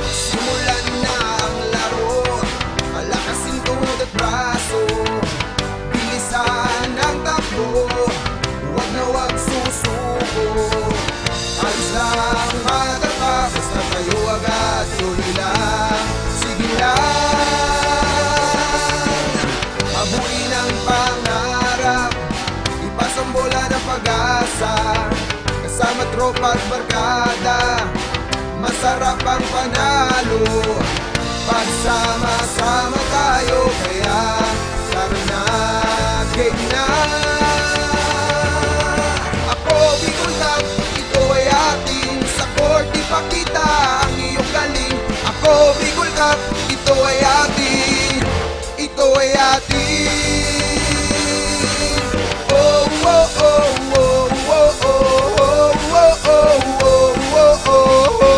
Simulan na ang laro, palakasin tuhod at braso, bilisan ang takbo, huwag na huwag susuko. Alis lang matapa, basta tayo agad, tuloy lang, sige lang. Habulin ang pangarap, ipasang bola ng pag-asa, kasama tropa at barkada, masarap ang panalo. Pagsama-sama tayo, kaya tara na, game na. Ako Bicol Cup, ito ay atin, sa court ipakita ang iyong galing. Ako Bicol Cup, ito ay atin, ito ay atin. Oh, oh, oh, oh, oh, oh, oh, oh, oh, oh, oh, oh.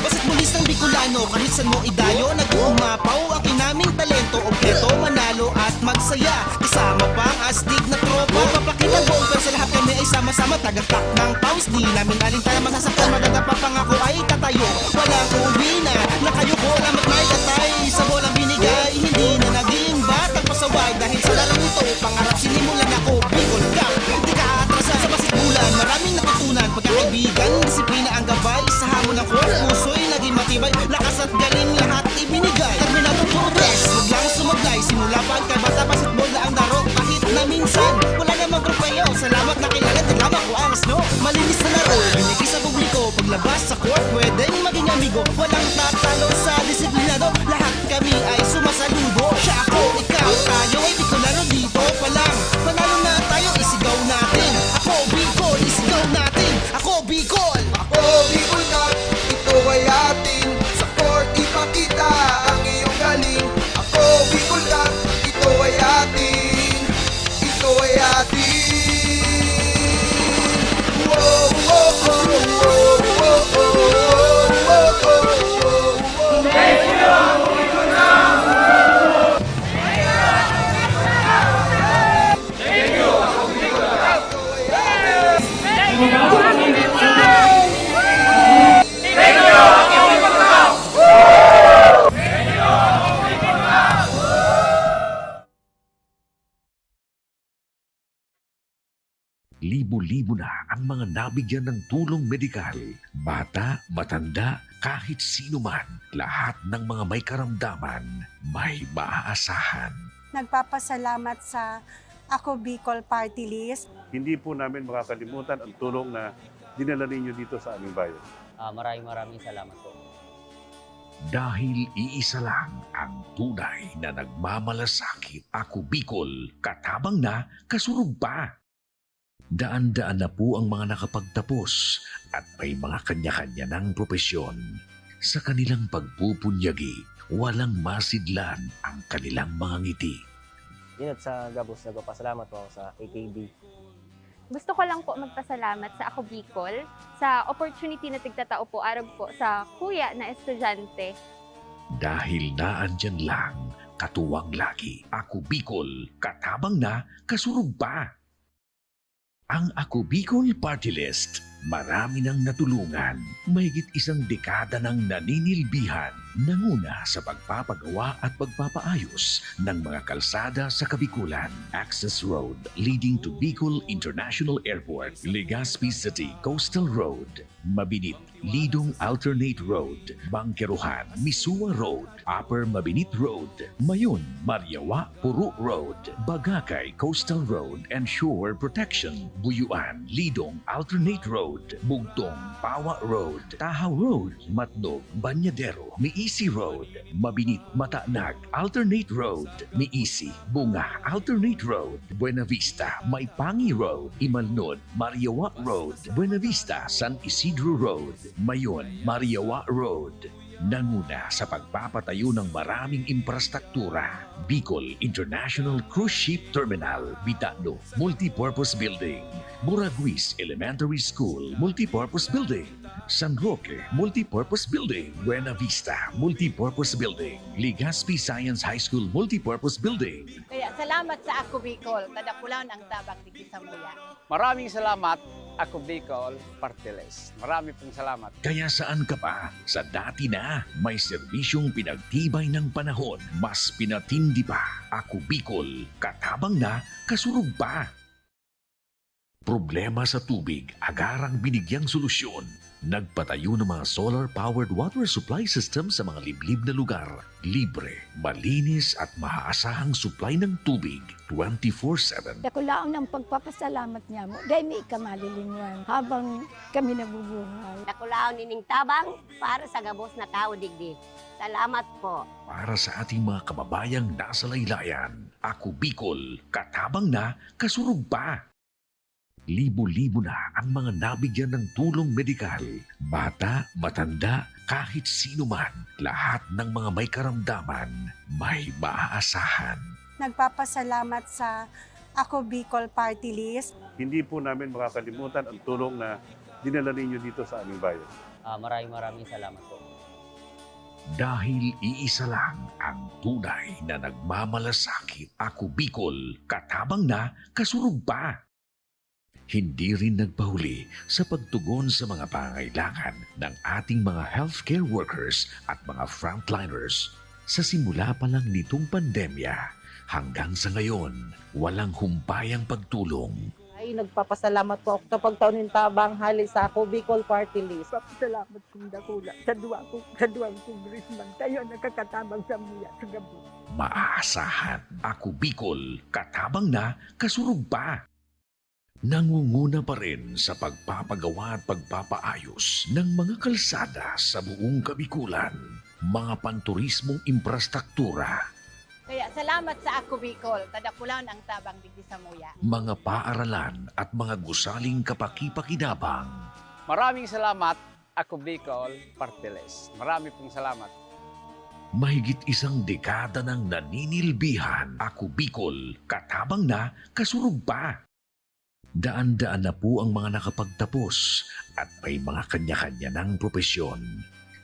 Basta't bulis ng Bicolano, kahit saan mo idayo, nag-uumapaw ang kinaming talento, objeto, manalo at magsaya. Kasama pa ang astig na tropa, papakit ang buong pero sa lahat kami ay sama-sama. Tagaktak ng paus, di namin alintaya masasaktan, maganda pa pangako ay tatayo. Walang uuwi na kayo ko na magmay-atay, sa bolang binigay, hindi na naging batang pasaway. Dahil sa larong ito, pangarap sinimulan ako, Bicol Cup, di ka atrasan sa basketbulan. Maraming natutunan, pagkakaibigan, disiplina ang gabay, sa hamon ng court, puso'y naging matibay, lakas at galing lahat ibinigay. Terminado puro dress, huwag lang sumaglay, simula pa ang kabata, basketball na ang laro, kahit na minsan, wala namang trofeo, salamat na kilala, tinamak ko ang snow. Malinis na laro, binigay sa publiko, paglabas sa court, pwedeng maging amigo, walang tatalo sa disiplinado, lahat kami ay sumasaludo. Siya ako, ikaw, tayo ay Bicolano dito pa lang, panalo na tayo, isigaw natin. Ako Bicol, isigaw natin. Ako Bicol. Ako Bicol Cup, ito ay atin, sa court ipakita ang iyong galing. Ako Bicol Cup, ito ay atin, ito ay atin. Whoa, whoa, whoa, whoa, whoa, whoa, whoa, whoa, whoa. Libo-libo na ang mga nabigyan ng tulong medikal. Bata, matanda, kahit sino man, lahat ng mga may karamdaman, may maaasahan. Nagpapasalamat sa Ako Bicol Party List. Hindi po namin makakalimutan ang tulong na dinala ninyo dito sa aming bayan. Maraming salamat po. Dahil iisa lang ang tunay na nagmamalasakit. Ako Bicol, katabang na, kasurog pa. Daan-daan na po ang mga nakapagtapos at may mga kanya-kanya ng propesyon. Sa kanilang pagpupunyagi, walang masidlan ang kanilang mga ngiti. Yun sa Gabos, nagpapasalamat po ako sa AKB. Gusto ko lang po magpasalamat sa Ako Bicol sa opportunity na tigtatao po araw po sa kuya na estudyante. Dahil naandyan lang, katuwang lagi. Ako Bicol, katabang na, kasurog pa. Ang Ako Bicol Party List, marami nang natulungan. Mahigit isang dekada nang naninilbihan, nanguna sa pagpapagawa at pagpapaayos ng mga kalsada sa Kabikulan. Access Road leading to Bicol International Airport, Legazpi City Coastal Road, Mabinit, Lidong Alternate Road, Bangkeruhan, Misua Road, Upper Mabinit Road, Mayon, Mariawa, Puro Road, Bagakay Coastal Road and Shore Protection, Buyuan, Lidong Alternate Road, Road, Bugtong, Pawa Road, Tahaw Road, Matnog, Banyadero, Miisi Road, Mabinit, Mataanag, Alternate Road, Miisi, Bunga, Alternate Road, Buena Vista, Maipangi Road, Imalnod, Mariawa Road, Buena Vista, San Isidro Road, Mayon, Mariawa Road. Nanguna sa pagpapatayo ng maraming infrastruktura. Bicol International Cruise Ship Terminal, Bitano, Multipurpose Building, Buraguis Elementary School, Multipurpose Building, San Roque, Multipurpose Building, Buena Vista, Multipurpose Building, Legazpi Science High School, Multipurpose Building. Kaya salamat sa Ako Bicol, tadapulan ang tabang tigi sa muya. Maraming salamat, Ako Bicol Party List. Marami pong salamat. Kaya saan ka pa? Sa dati na, may serbisyong pinagtibay ng panahon, mas pinatindi pa. Ako Bicol, katabang na, kasurug pa. Problema sa tubig, agarang binigyang solusyon. Nagpatayo ng mga solar-powered water supply system sa mga liblib na lugar. Libre, malinis at maaasahang supply ng tubig 24/7. Nakulaon ng pagpapasalamat niya mo dahil may ikamalilinwan habang kami nabubuhay. Nakulaon nining tabang para sa gabos na tao digdi. Salamat po. Para sa ating mga kababayang nasa laylayan, Ako Bicol, katabang na, kasurug pa. Libo-libo na ang mga nabigyan ng tulong medikal. Bata, matanda, kahit sino man, lahat ng mga may karamdaman, may maaasahan. Nagpapasalamat sa Ako Bicol Party List. Hindi po namin makakalimutan ang tulong na dinala ninyo dito sa aming bayan. Maraming salamat po. Dahil iisa lang ang tunay na nagmamalasakit. Ako Bicol, katabang na, kasurug pa. Hindi rin nagpahuli sa pagtugon sa mga pangailangan ng ating mga healthcare workers at mga frontliners. Sa simula pa lang nitong pandemya, hanggang sa ngayon, walang humpayang pagtulong. Ay, nagpapasalamat po ako sa pagtaunin tabang hali sa Ako Bicol Party List. Papasalamat kong dakula sa duwang kongresman tayo nakakatabang sa muya sa gabi. Maaasahan, Ako Bicol, katabang na, kasurug pa. Nangunguna pa rin sa pagpapagawa at pagpapaayos ng mga kalsada sa buong Kabikulan, mga panturismong infrastruktura, Kaya salamat sa Ako Bicol, tadapulan ang tabang digdi sa muya. mga paaralan at mga gusaling kapaki-pakinabang. Maraming salamat, Ako Bicol Party List. Marami pong salamat. Mahigit isang dekada ng naninilbihan, Ako Bicol, katabang na, kasurug pa. Daan-daan na po ang mga nakapagtapos at may mga kanya-kanya ng propesyon.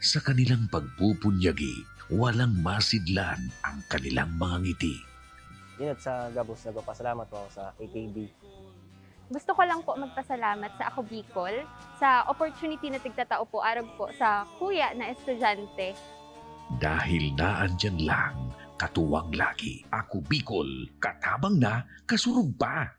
Sa kanilang pagpupunyagi, walang masidlan ang kanilang mga ngiti. Dinat sa Gabos, nagpapasalamat po ako sa AKB. Gusto ko lang po magpasalamat sa Ako Bicol sa opportunity na tigtatao po arog po sa kuya na estudyante. Dahil naandyan lang, katuwang lagi. Ako Bicol, katabang na, kasurug pa.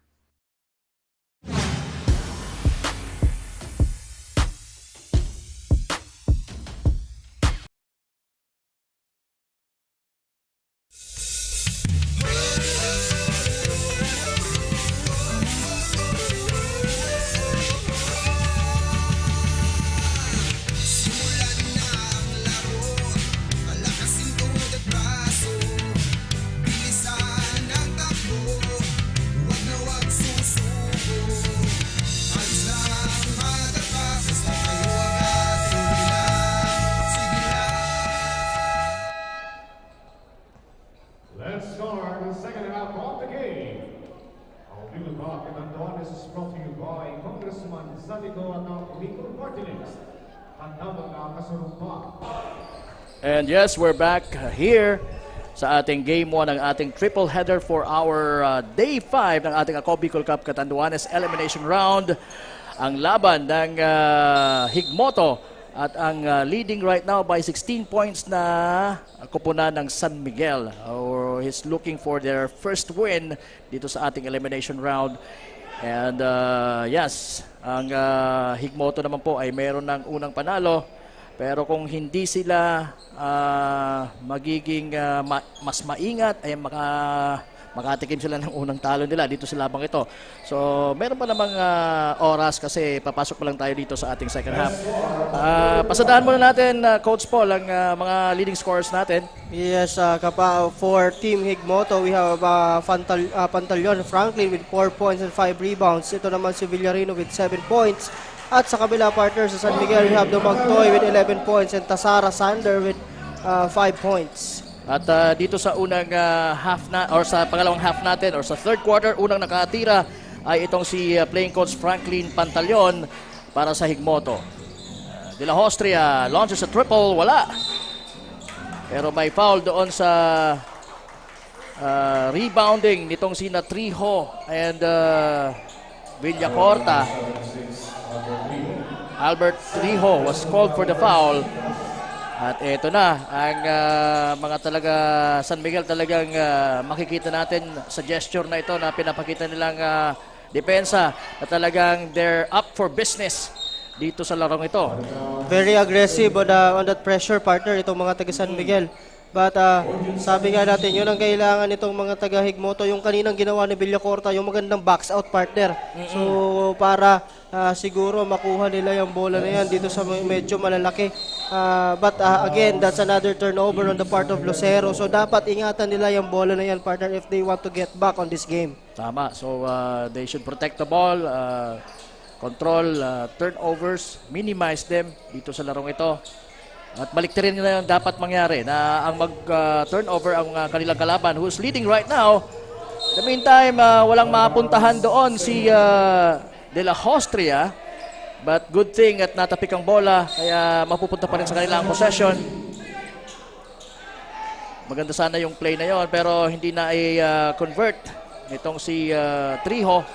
Let's start the second half of the game. Ang Bicol Cup Katanduan is brought to you by Congressman Zatico at ang Bicol Party List. Katabang na kasurug pa. And yes, we're back here sa ating Game 1 ng ating triple header for our Day 5 ng ating Ako Bicol Cup Catanduanes Elimination Round. Ang laban ng Higmoto at ang leading right now by 16 points na koponan ng San Miguel. Or he's looking for their first win dito sa ating elimination round. And yes, ang Higmoto naman po ay meron ng unang panalo. Pero kung hindi sila magiging mas maingat ay makatikim sila ng unang talo nila dito sa labang ito. So, meron pa namang oras kasi papasok pa lang tayo dito sa ating second half. Pasadahan muna natin, Coach Paul, ang mga leading scorers natin. Yes, for Team Higmoto, we have Pantaleon Franklin with 4 points and 5 rebounds. Ito naman si Villarino with 7 points. At sa kabila partner sa San Miguel, we have Dumagtoy with 11 points and Tasara Sander with 5 points. At dito sa unang half na or sa pangalawang half natin or sa third quarter, unang nakatira ay itong si playing coach Franklin Pantaleon para sa Higmoto. De La Hostria launches a triple, wala. Pero may foul doon sa rebounding nitong sina Trijo and Villacorta. Albert Trijo was called for the foul. At ito na, ang mga talaga San Miguel talagang makikita natin sa gesture na ito na pinapakita nilang depensa na talagang they're up for business dito sa larong ito. Very aggressive on that pressure partner itong mga taga San Miguel. But sabi nga natin, yun ang kailangan itong mga taga Higmoto, yung kaninang ginawa ni Villacorta, yung magandang box out partner. So para siguro makuha nila yung bola na yan dito sa medyo malalaki. But again, that's another turnover on the part of Lucero. So dapat ingatan nila yung bola na yan partner if they want to get back on this game. Tama. So they should protect the ball, control turnovers, minimize them dito sa larong ito. At baliktarin nila yung dapat mangyari na ang mag-turnover ang kanilang kalaban who's leading right now. In the meantime, walang mapuntahan doon si De La Hostria. But good thing at natapik ang bola kaya mapupunta pa rin sa kanilang possession. Maganda sana yung play na yon pero hindi na i-convert nitong si Trijo.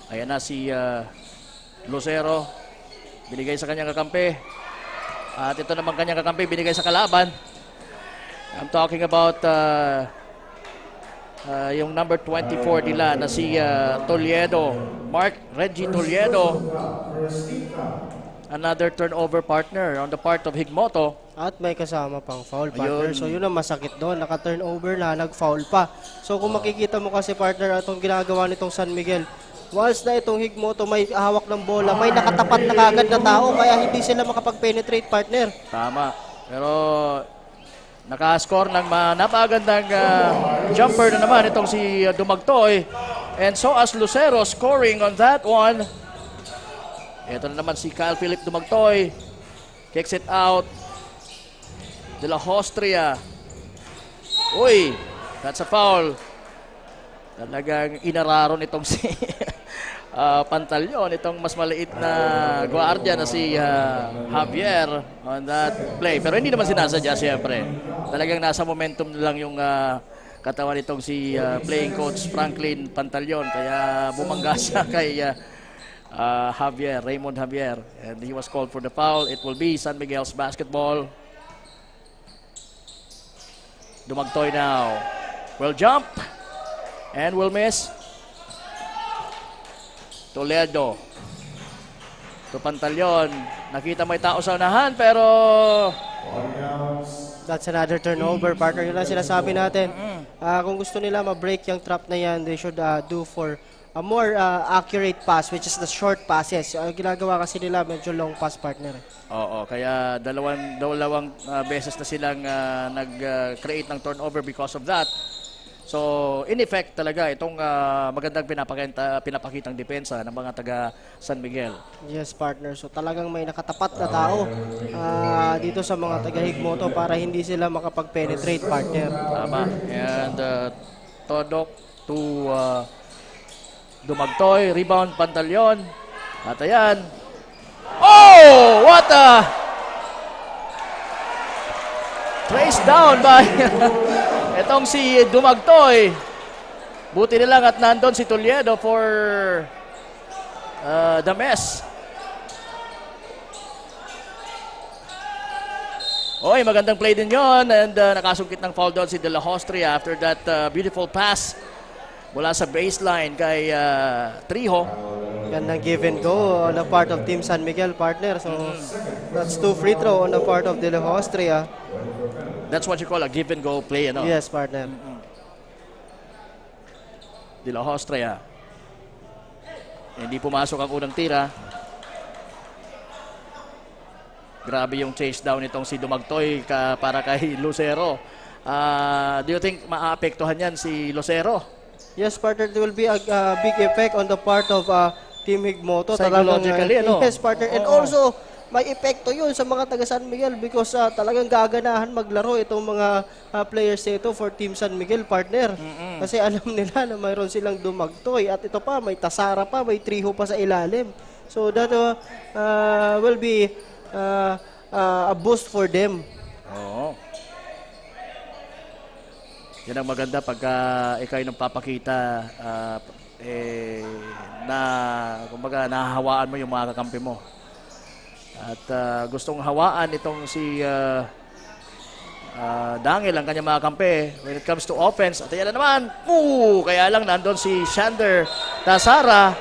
Ayan na si Lucero. Binigay sa kanyang kakampi. At ito naman kanyang kakampi binigay sa kalaban. I'm talking about yung number 24 nila na si Toledo. Reggie Toledo. Another turnover partner on the part of Higmoto. At may kasama pang foul partner. Ayun. So yun ang masakit doon. Naka-turnover na, nag-foul pa. So kung makikita mo kasi partner itong ginagawa nitong San Miguel, once na itong Higmoto may hawak ng bola, may nakatapat na kagad na tao kaya hindi sila makapag-penetrate partner. Tama. Pero nakascore ng napakagandang jumper na naman itong si Dumagtoy. And so as Lucero scoring on that one. Ito na naman si Kyle Philip Dumagtoy. Kicks it out. De La Hostria. Uy, that's a foul. Talagang inararon itong si Pantaleon, itong mas maliit na guardia na si Javier on that play. Pero hindi naman sinasadya siyempre. Talagang nasa momentum lang yung katawan itong si playing coach Franklin Pantaleon. Kaya bumangga siya kay Javier, Raymond Javier. And he was called for the foul. It will be San Miguel's basketball. Dumagtoy now. Will jump. And will miss. Toledo. To Pantaleon. Nakita may tao sa unahan pero that's another turnover partner. Yun lang sinasabi natin. Kung gusto nila ma-break yung trap na yan, they should do for a more accurate pass which is the short passes. Ginagawa kasi nila medyo long pass partner. Oo, kaya dalawang beses na silang nag-create ng turnover because of that. So, in effect talaga, itong magandang pinapakitang depensa ng mga taga San Miguel. Yes, partner. So, talagang may nakatapat na tao dito sa mga taga Higmoto para hindi sila makapag-penetrate, partner. Tama. And Todok to Dumagtoy. Rebound, Pantaleon. At ayan. Oh! What a trace down by itong si Dumagtoy. Buti na lang at nandun si Toledo for the mess. Oy, magandang play din yon. And nakasungkit ng foul doon si De La Hostria after that beautiful pass mula sa baseline kay Trijo. Gandang give and go on the part of Team San Miguel, partner. So, that's 2 free throw on the part of De La Hostria. That's what you call a give and go play, ano? Yes, partner. De La Hostria. Hindi pumasok ang unang tira. Grabe yung chase down itong si Dumagtoy para kay Lucero. Do you think maapektuhan yan si Lucero? Yes, partner, there will be a big effect on the part of Team Higmoto. Psychologically, ano? Yes, partner. And also, may epekto yun sa mga taga San Miguel because talagang gaganahan maglaro itong mga players nito for Team San Miguel, partner. Kasi alam nila na mayroon silang Dumagtoy at ito pa, may Tasara pa, may Triho pa sa ilalim. So that will be a boost for them. Oo. Yan ang maganda pagka ikaw yung papakita na kumbaga nahahawaan mo yung mga kakampi mo. At gustong hawaan itong si Dangil ang kanyang mga kampi when it comes to offense. At yan na naman, kaya lang nandun si Shander Tasara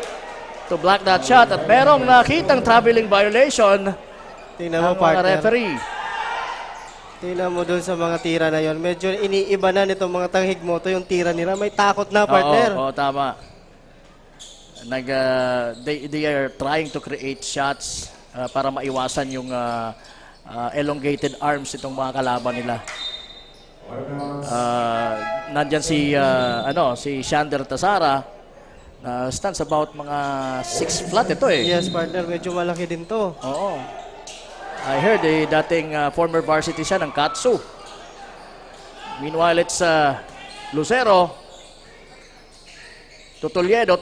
to block that shot at merong nakitang traveling violation. Tingnan ng mo, mga partner. referee. Tingnan mo doon sa mga tira na yon. Medyo iniiba na nitong mga taga Higmoto yung tira nila. May takot na, partner. Oo, tama. They are trying to create shots para maiwasan yung elongated arms itong mga kalaban nila. Nandyan si Shander Tasara. Stands about mga 6 flat ito eh. Yes, partner. Medyo malaki din to. Oo. I heard dating former varsity siya ng Katsu. Meanwhile, it's Lucero. Toliedo.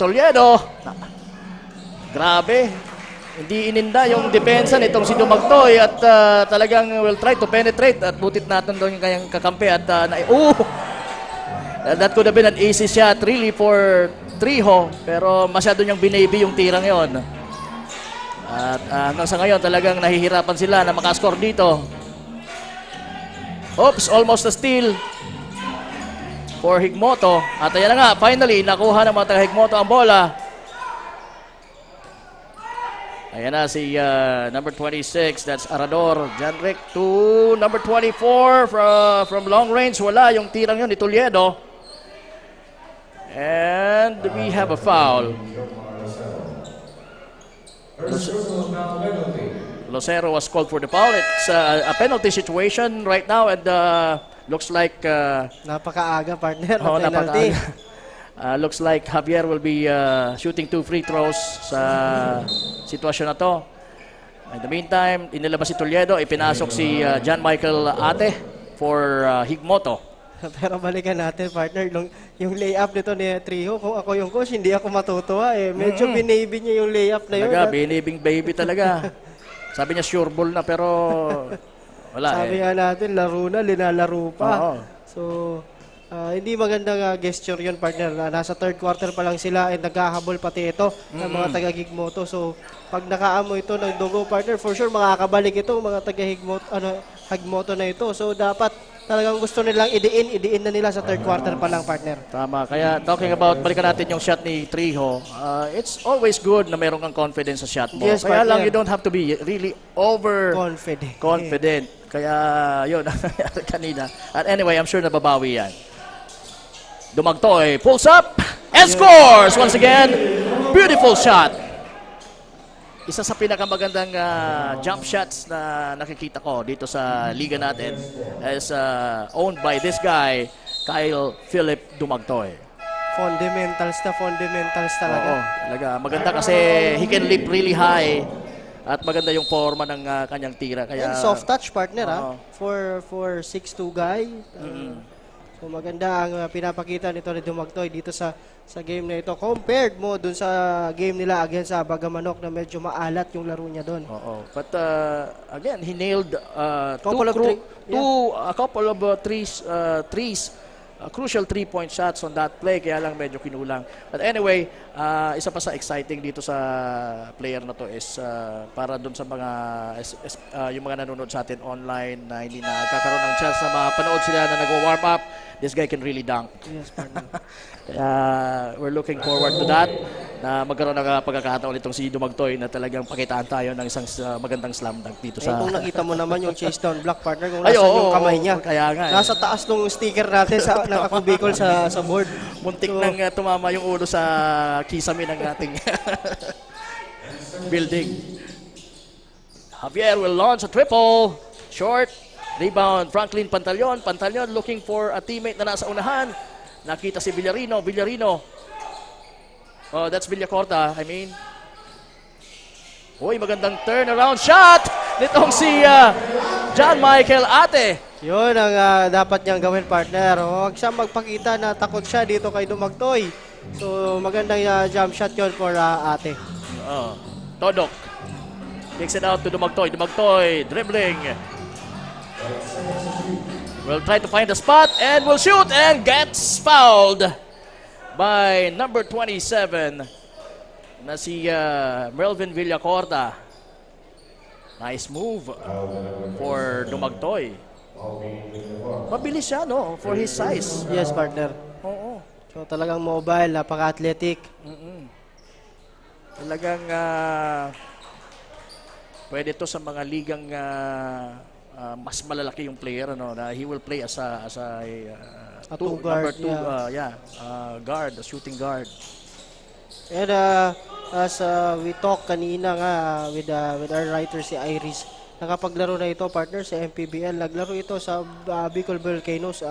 Grabe. Hindi ininda yung depensa nitong si Dumagtoy at talagang will try to penetrate at butit natin doon yung kanyang kakampi at that could have been an easy shot really for Triho pero masyado niyang binaby yung tirang yon. At hanggang sa ngayon talagang nahihirapan sila na makascore dito. Oops, almost a steal for Higmoto. At ayan na nga, finally, nakuha ng mga taga-Higmoto ang bola. Ayan na si number 26, that's Arador Janric to number 24 from long range. Wala yung tirang yun ni Toledo. And we have a foul. Lucero was called for the foul. It's a penalty situation right now and looks like napakaaga, partner. Penalty. Looks like Javier will be shooting 2 free throws sa sitwasyon na to. In the meantime, inilabas si Toledo, ipinasok si John Michael Ate for Higmoto. Pero balikan natin, partner, yung layup nito ni Triho. Kung ako yung coach, hindi ako matutuwa eh. Medyo binaby niya yung layup na yun. Talaga, binibing baby talaga. Sabi niya sure ball na pero wala. Sabi nga natin, laro na, linalaro pa. Oo. So, hindi magandang gesture yun, partner. Nasa third quarter pa lang sila at naghahabol pati ito ng mga taga-Higmoto. So, pag nakaamoy ito ng dugo, partner, for sure makakabalik ito mga taga-Higmoto na ito. So, dapat talagang gusto nilang idiin na nila sa third quarter pa lang, partner. Tama. Kaya talking about, balikan natin yung shot ni Triho. It's always good na meron kang confidence sa shot mo. Yes, kaya partner. lang you don't have to be really confident. Kaya yun, kanina. At anyway, I'm sure nababawi yan. Dumagtoy, pulls up, and scores! Once again, beautiful shot. Isa sa pinakamagandang jump shots na nakikita ko dito sa liga natin is owned by this guy, Kyle Philip Dumagtoy. Fundamentals talaga. Oo, talaga. Maganda kasi he can leap really high at maganda yung forma ng kanyang tira. Kaya, and soft touch, partner, for 6'2 guy. So maganda ang pinapakita nito ni Dumagtoy dito sa game na ito. Compared mo dun sa game nila against sa Bagamanok na medyo maalat yung laro niya dun. Oo. But again, he nailed a couple of threes, crucial 3-point shots on that play, kaya lang medyo kinulang. But anyway, isa pa sa exciting dito sa player na to is para dun sa mga yung mga nanonood sa atin online na hindi na kakaroon ng chance na mapanood sila na nag-warm up, this guy can really dunk. Yes, partner. Kaya we're looking forward to that. na magkaroon ng pagkakataon itong si Dumagtoy na talagang pakitaan tayo ng isang magandang slam dunk dito sa... Kung nakita mo naman yung chase down block, partner, kung Ay, nasa oo, yung kamay niya. kaya nga, Nasa taas ng sticker natin ng Ako Bicol sa board. Muntik nang tumama yung ulo sa kisame ng ating building. Javier will launch a triple. Short. Rebound. Franklin Pantaleon. Pantaleon looking for a teammate na nasa unahan. Nakita si Villarino. Oh, that's Villacorta, I mean. Uy, magandang turnaround shot nitong si John Michael Ate. Yun ang dapat niyang gawin, partner. Huwag siyang magpakita na takot siya dito kay Dumagtoy. So, magandang jump shot yun for Ate. Todok. Kicks it out to Dumagtoy. Dumagtoy, dribbling. Will try to find the spot and will shoot and gets fouled by number 27 na si Melvin Villacorta. Nice move for Dumagtoy. Mabilis siya, no? For his size. Yes, partner. Oo. So, talagang mobile, napaka-athletic. Talagang pwede to sa mga ligang mas malalaki yung player, ano, na he will play as a guard, guard, a shooting guard. And as we talk kanina nga with our writer si Iris, nakapaglaro na ito, partner, sa MPBL. Naglaro ito sa Bicol Volcanoes,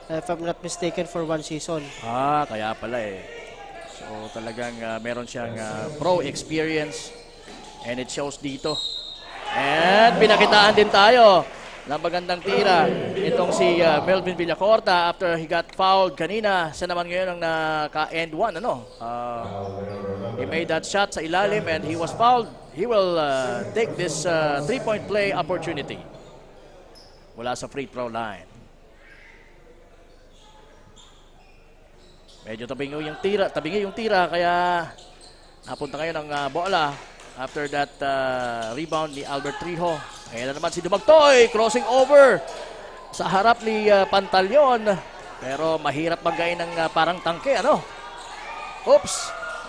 if I'm not mistaken, for 1 season. Kaya pala eh. So talagang meron siyang pro experience and it shows dito. And pinakitaan din tayo ng magandang tira itong si Melvin Villacorta after he got fouled kanina. Siya naman ngayon ang naka-end one, ano? He made that shot sa ilalim and he was fouled. He will take this 3-point play opportunity mula sa free throw line. Medyo tabingi yung tira kaya napunta ngayon ang bola after that rebound ni Albert Trijo. Ngayon na naman si Dumagtoy crossing over sa harap ni Pantaleon, pero mahirap maggain ng parang tangke, ano? Oops!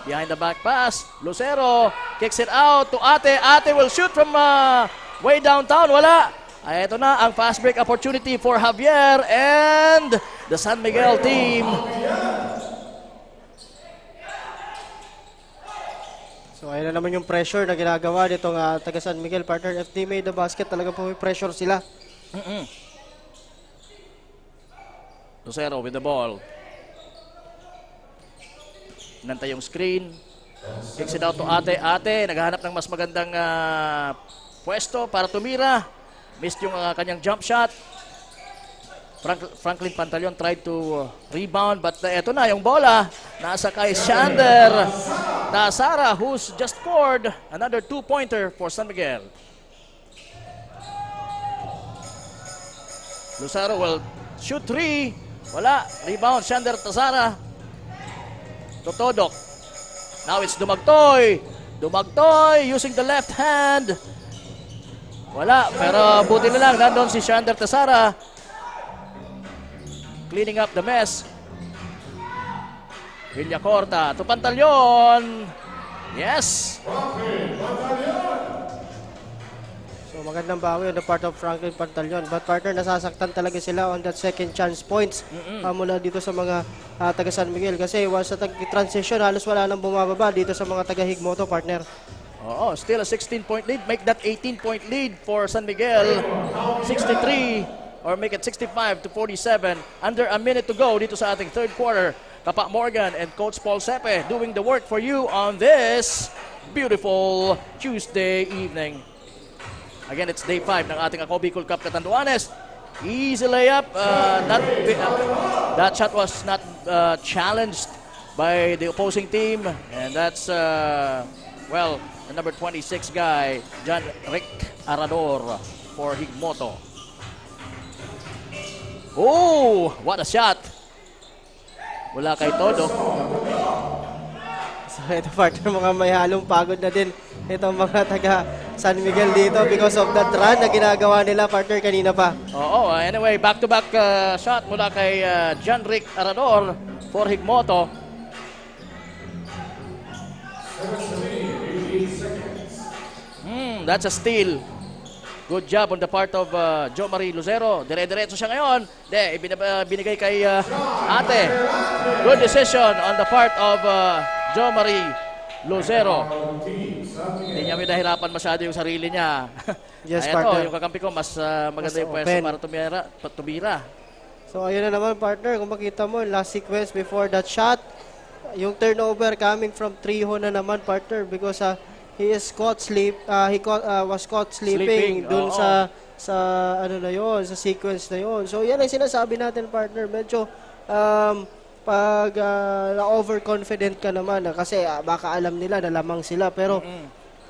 Behind the back pass, Lucero kicks it out to Ate. Ate will shoot from way downtown. Wala. Ito na ang fast break opportunity for Javier and the San Miguel team. So, ayun na naman yung pressure na ginagawa nitong taga San Miguel, partner. If they made the basket, talaga po may pressure sila. Lucero with the ball. Nantay yung screen. Kicks it out to Ate. Ate, naghahanap ng mas magandang pwesto para tumira. Missed yung kanyang jump shot. Franklin Pantaleon tried to rebound, but eto na yung bola. Nasa kay Shander Tasara, who's just scored another 2-pointer for San Miguel. Lucero will shoot 3. Wala. Rebound, Shander Tasara. Totodok. Now it's Dumagtoy. Dumagtoy using the left hand. Wala. Pero buti na lang. Nandun si Shander Tasara. Cleaning up the mess. Villacorta to Pantaleon. Yes. So magandang bawi on the part of Franklin Pantaleon. But partner, nasasaktan talaga sila on that second chance points mula dito sa mga taga San Miguel. Kasi once sa transition, halos wala nang bumababa dito sa mga taga Higmoto, partner. Oo, still a 16-point lead. Make that 18-point lead for San Miguel. 63 or make it 65-47. Under a minute to go dito sa ating third quarter. Kapa Morgan and Coach Paul Sepe doing the work for you on this beautiful Tuesday evening. Again, it's day 5 ng ating Ako Bicol Cup Catanduanes. Easy layup. That shot was not challenged by the opposing team. And that's, well, the number 26 guy, John Rick Arador for Higmoto. Oh, what a shot. Wala kay Todo. So ito, partner, mga may halong pagod na din itong mga taga San Miguel dito because of that run na ginagawa nila, partner, kanina pa. Oo, anyway, back-to-back shot mula kay John Rick Arador for Higmoto. That's a steal. Good job on the part of Jo Marie Lucero. Dire-diretso siya ngayon. Binigay kay ate. Good decision on the part of Jo Marie Lucero. Hindi niya minahirapan masyado yung sarili niya. Yes, Ayan partner. yung kakampi ko, mas maganda Mas yung pwesto open. para tumira. So ayun na naman partner, kung makita mo, last sequence before that shot, yung turnover coming from Trejo na naman partner because he is caught was caught sleeping dun oo. sa ano na yon, sa sequence na yon. So yan ang sinasabi natin partner, medyo pag overconfident ka naman kasi baka alam nila na lamang sila pero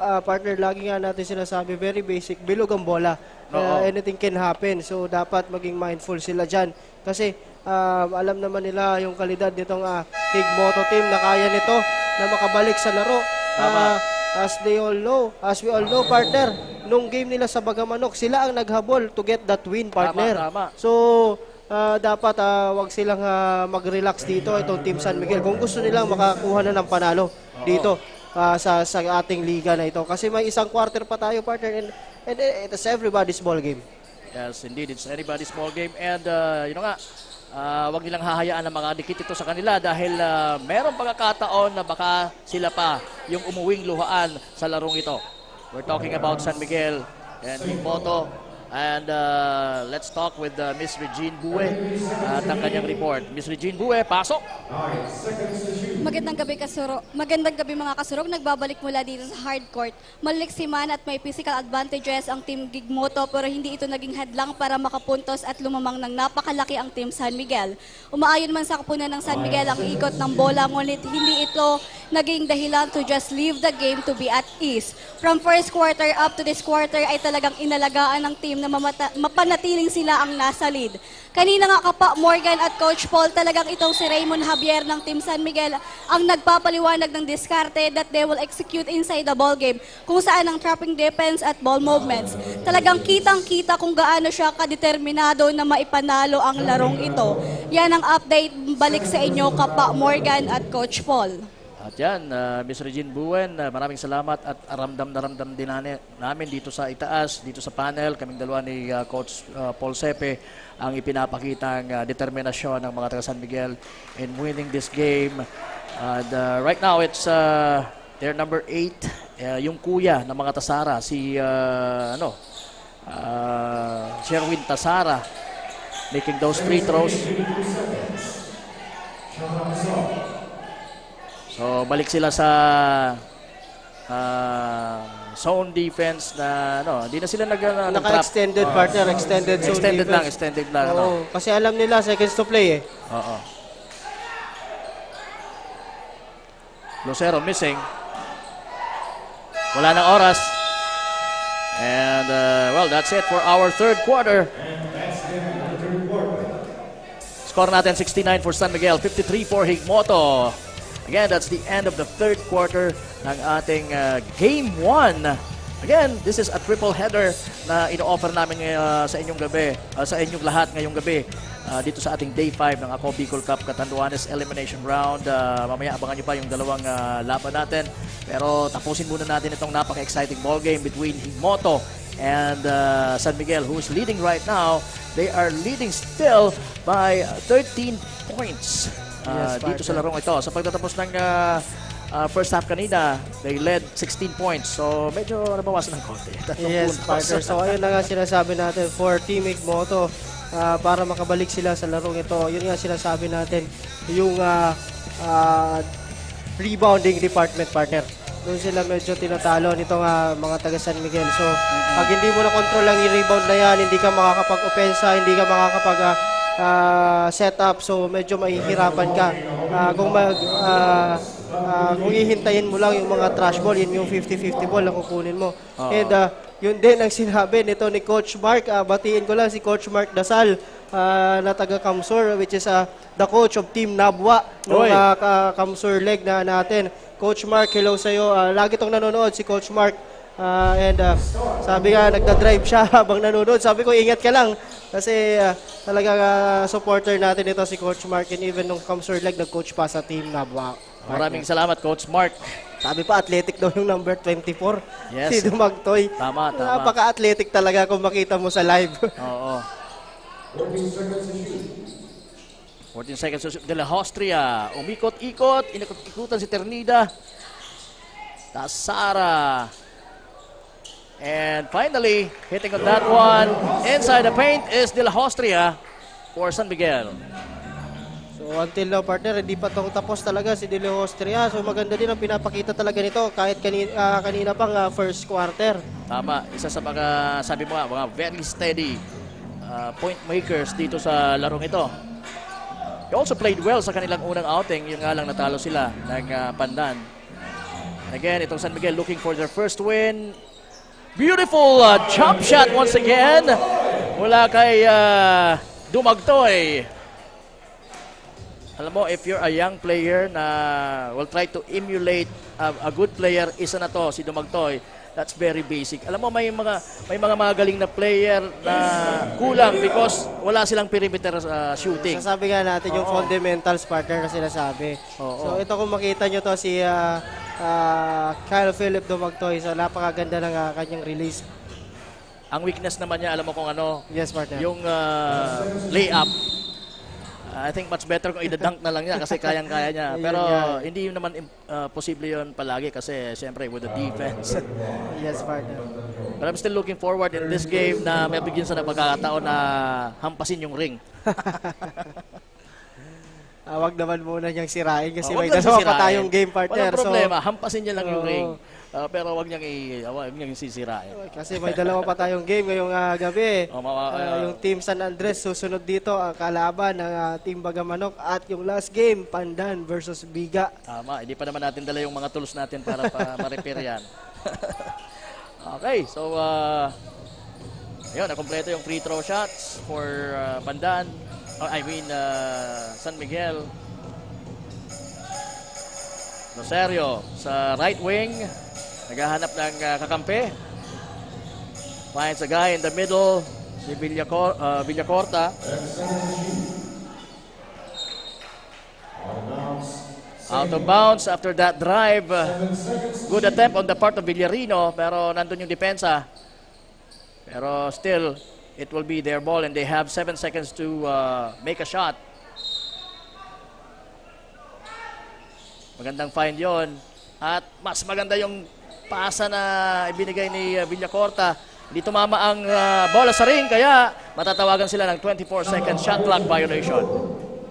partner, lagi nga natin sinasabi, very basic, bilog ang bola. Anything can happen. So, dapat maging mindful sila dyan. Kasi, alam naman nila yung kalidad nitong Higmoto team na kaya nito na makabalik sa laro. As we all know, partner, nung game nila sa Bagamanok, sila ang naghabol to get that win, partner. Tama. So, dapat wag silang mag-relax dito, itong Team San Miguel. Kung gusto nilang makakuha na ng panalo dito sa ating liga na ito. Kasi may isang quarter pa tayo, partner, and it's everybody's ball game. Yes, indeed. It's anybody's ball game. And, wag nilang hahayaan na makadikit ito sa kanila dahil merong pagkakataon na baka sila pa yung umuwing luhaan sa larong ito. We're talking about San Miguel and Higmoto. And let's talk with Miss Regine Bue at ang kanyang report. Miss Regine Bue, pasok! Magandang gabi mga kasurog. Nagbabalik mula dito sa hard court. Maliksiman at may physical advantages ang Team Higmoto pero hindi ito naging hadlang para makapuntos at lumamang ng napakalaki ang Team San Miguel. Umaayon man sa kapunan ng San Miguel ang ikot ng bola ngunit hindi ito naging dahilan to just leave the game to be at ease. From first quarter up to this quarter ay talagang inalagaan ng team na mapanatiling sila ang nasa lead. Kanina nga Kapa Morgan at Coach Paul, talagang itong si Raymond Javier ng Team San Miguel ang nagpapaliwanag ng diskarte that they will execute inside the ball game kung saan ang trapping defense at ball movements. Talagang kitang-kita kung gaano siya kadeterminado na maipanalo ang larong ito. Yan ang update, balik sa inyo Kapa Morgan at Coach Paul. At yan, Miss Regine Buen, maraming salamat at ramdam na ramdam din namin dito sa itaas, dito sa panel, kaming dalawa ni Coach Paul Sepe, ang ipinapakitang determinasyon ng mga taga San Miguel in winning this game. And right now, it's their number 8, yung kuya ng mga Tasara, si Sherwin Tasara, making those free throws. So, balik sila sa zone defense na hindi na sila naka-extended partner, extended zone defense. Extended lang. Oo, kasi alam nila seconds to play Oo. Lucero missing. Wala nang oras. And well, that's it for our third quarter. Score natin 69 for San Miguel, 53 for Higmoto. Again, that's the end of the third quarter ng ating Game 1. Again, this is a triple header na ino-offer namin sa inyong gabi, sa inyong lahat ngayong gabi dito sa ating Day 5 ng Ako Bicol Cup Catanduanes Elimination Round. Mamaya abangan nyo pa yung dalawang laban natin. Pero tapusin muna natin itong napaka-exciting ball game between Higmoto and San Miguel, who's leading right now. They are leading still by 13 points. Dito sa larong ito. Sa pagtatapos ng first half kanina, they led 16 points. So, medyo nabawasan ng konti. Yes, partner. So, ayun na nga sinasabi natin for Team Higmoto para makabalik sila sa larong ito. Yun nga sinasabi natin, yung rebounding department, partner. Doon sila medyo tinatalo nitong mga taga San Miguel. So, pag hindi mo na control lang yung rebound na yan, hindi ka makakapag-opensa, hindi ka makakapag setup, so medyo mahihirapan ka. Kung hihintayin mo lang yung mga trash ball, yun yung 50-50 ball na kukunin mo. And yun din ang sinabi nito ni Coach Mark. Batiin ko lang si Coach Mark Dasal na taga Kamsur, which is the coach of Team Nabwa ng Kamsur leg na natin. Coach Mark, hello sa'yo. Lagi itong nanonood si Coach Mark. Sabi nga, nagda-drive siya habang nanonood. Sabi ko, ingat ka lang. Kasi talagang supporter natin ito si Coach Mark. And even nung Kamsur leg, nag-coach pa sa Team Nabwa. Maraming salamat, Coach Mark. Sabi pa, athletic daw yung number 24. Yes. Si Dumagtoy. Tama. Napaka-athletic talaga kung makita mo sa live. Oo. 14 seconds to shoot. De La Hostria. Umikot-ikot. Inikot-ikutan si Ternida. Tasara. And finally, hitting on that one. Inside the paint is De La Hostria for San Miguel. So until now, partner, hindi pa itong tapos talaga si De La Hostria. So maganda din ang pinapakita talaga nito kahit kanina pang first quarter. Tama. Isa sa mga, sabi mo nga, mga very steady point makers dito sa larong ito. He also played well sa kanilang unang outing. Yung nga lang natalo sila ng Pandan. Again, itong San Miguel looking for their first win. Beautiful jump shot once again mula kay Dumagtoy. Alam mo, if you're a young player na will try to emulate a good player, isa na to, si Dumagtoy. That's very basic. Alam mo, may mga magaling na player na kulang because wala silang perimeter shooting. Sasabi nga natin yung fundamentals, partner, na sinasabi. So ito kung makita nyo to si Kyle Philip Dumagtoy. So napakaganda ng kanyang release. Ang weakness naman niya, alam mo kung ano? Yes, partner. Yung layup. I think much better kung idadunk na lang niya kasi kayang-kaya niya. Pero hindi yun naman posible yun palagi kasi siyempre with the defense. Yes, partner. But I'm still looking forward in this game na may bigyan sa pagkakataon na hampasin yung ring. Wag naman muna niyang sirain kasi may dalawa pa tayong game, partner. Walang problema, hampasin niya lang yung ring. Pero wag niyang sisirain. Kasi may dalawa pa tayong game ngayong gabi. Yung Team San Andres susunod dito ang kalaban ng Team Bagamanok at yung last game, Pandan versus Biga. Tama, hindi pa naman natin dala yung mga tools natin para ma-repair yan. Okay, so yun, nakompleto yung free throw shots for Pandan. San Miguel. Rosario sa right wing. Naghahanap ng kakampi. Finds a guy in the middle. Si Villacorta. Out of bounds after that drive. Good attempt on the part of Villarino. Pero nandun yung depensa. Pero still, it will be their ball and they have 7 seconds to make a shot. Magandang find yon. At mas maganda yung pasa na ibinigay ni Villacorta. Hindi tumama ang bola sa ring, kaya matatawagan sila ng 24-second shot clock violation.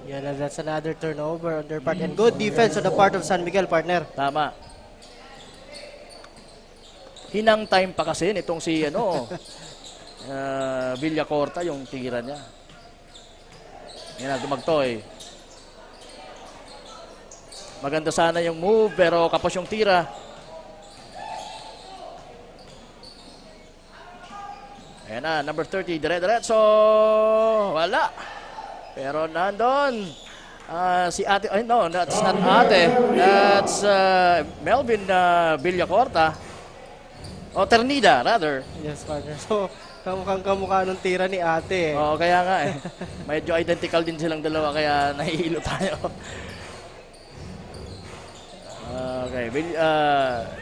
Yeah, that's another turnover on their part. And good defense on the part of San Miguel, partner. Tama. Hinang time pa kasi nitong si Villacorta, yung tira niya. Yan na, Dumagtoy. Maganda sana yung move, pero kapos yung tira. Ayan na, number 30, dire-diretso. Wala. Pero nandun. Si ate, no, that's not ate. That's Melvin Villacorta. O Ternida, rather. Yes, partner. So, kamukha nung tira ni ate. Oo, kaya nga eh. Medyo identical din silang dalawa, kaya nahihilo tayo. Okay,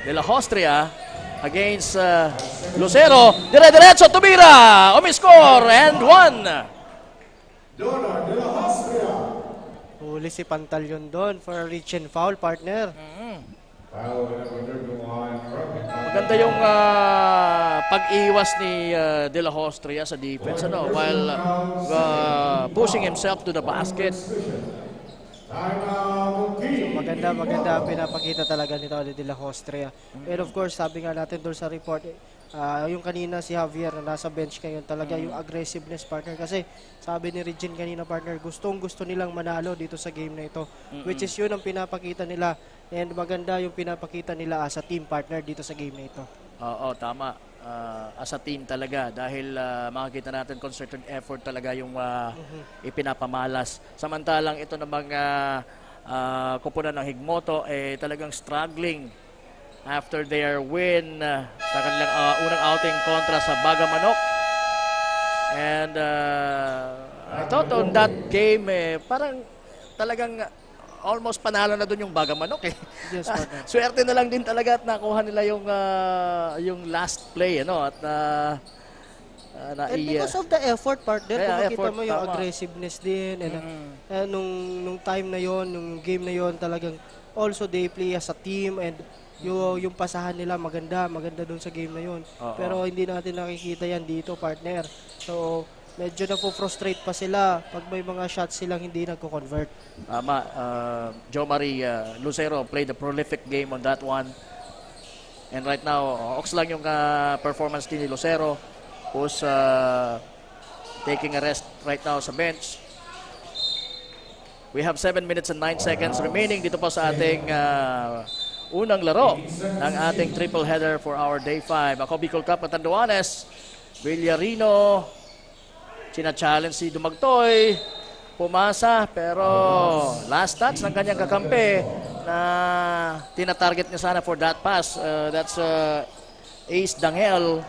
De La Hostria against Lucero. Dire-diretso, tumira! Umiscore and one! Dona De La Hostria. Huli si Pantalyon doon for a reach and foul, partner. Maganda yung pag-iwas ni De La Hostria sa defense while pushing himself to the basket. Maganda pinapakita talaga nito ni De La Hostria. And of course, sabi nga natin doon sa report, yung kanina si Javier na nasa bench ngayon talaga yung aggressiveness, partner. Kasi sabi ni Regine kanina, partner, gustong-gusto nilang manalo dito sa game na ito. Which is yun ang pinapakita nila. And maganda yung pinapakita nila as a team, partner, dito sa game na ito. Oo, tama. As a team talaga dahil makikita natin concerted effort talaga yung ipinapamalas. Samantalang ito namang kupunan ng Higmoto talagang struggling after their win sa kanilang unang outing kontra sa Bagamanok. And I thought on that game parang talagang almost panalo na doon yung Bagamanok eh. Yes, partner. Swerte na lang din talaga at nakuha nila yung last play, ano, at And because of the effort, partner, Kaya kung makita effort, mo yung tama. aggressiveness din. And, nung time na yon, nung game na yon, talagang also they play as a team and yung pasahan nila maganda doon sa game na yon. Oo. Pero hindi natin nakikita yan dito, partner. So, medyo na-frustrate pa sila pag may mga shots silang hindi nagko-convert. Tama. Joe Marie Lucero played a prolific game on that one. And right now, ox lang yung performance din ni Lucero, who's taking a rest right now sa bench. We have 7 minutes and 9 seconds remaining dito po sa ating unang laro ng ating triple header for our Day 5. Ako Bicol Cup Catanduanes, Villarino, china-challenge si Dumagtoy, pumasa, pero last touch ng kanyang kakampi na tina-target niya sana for that pass. That's Ace Dangel.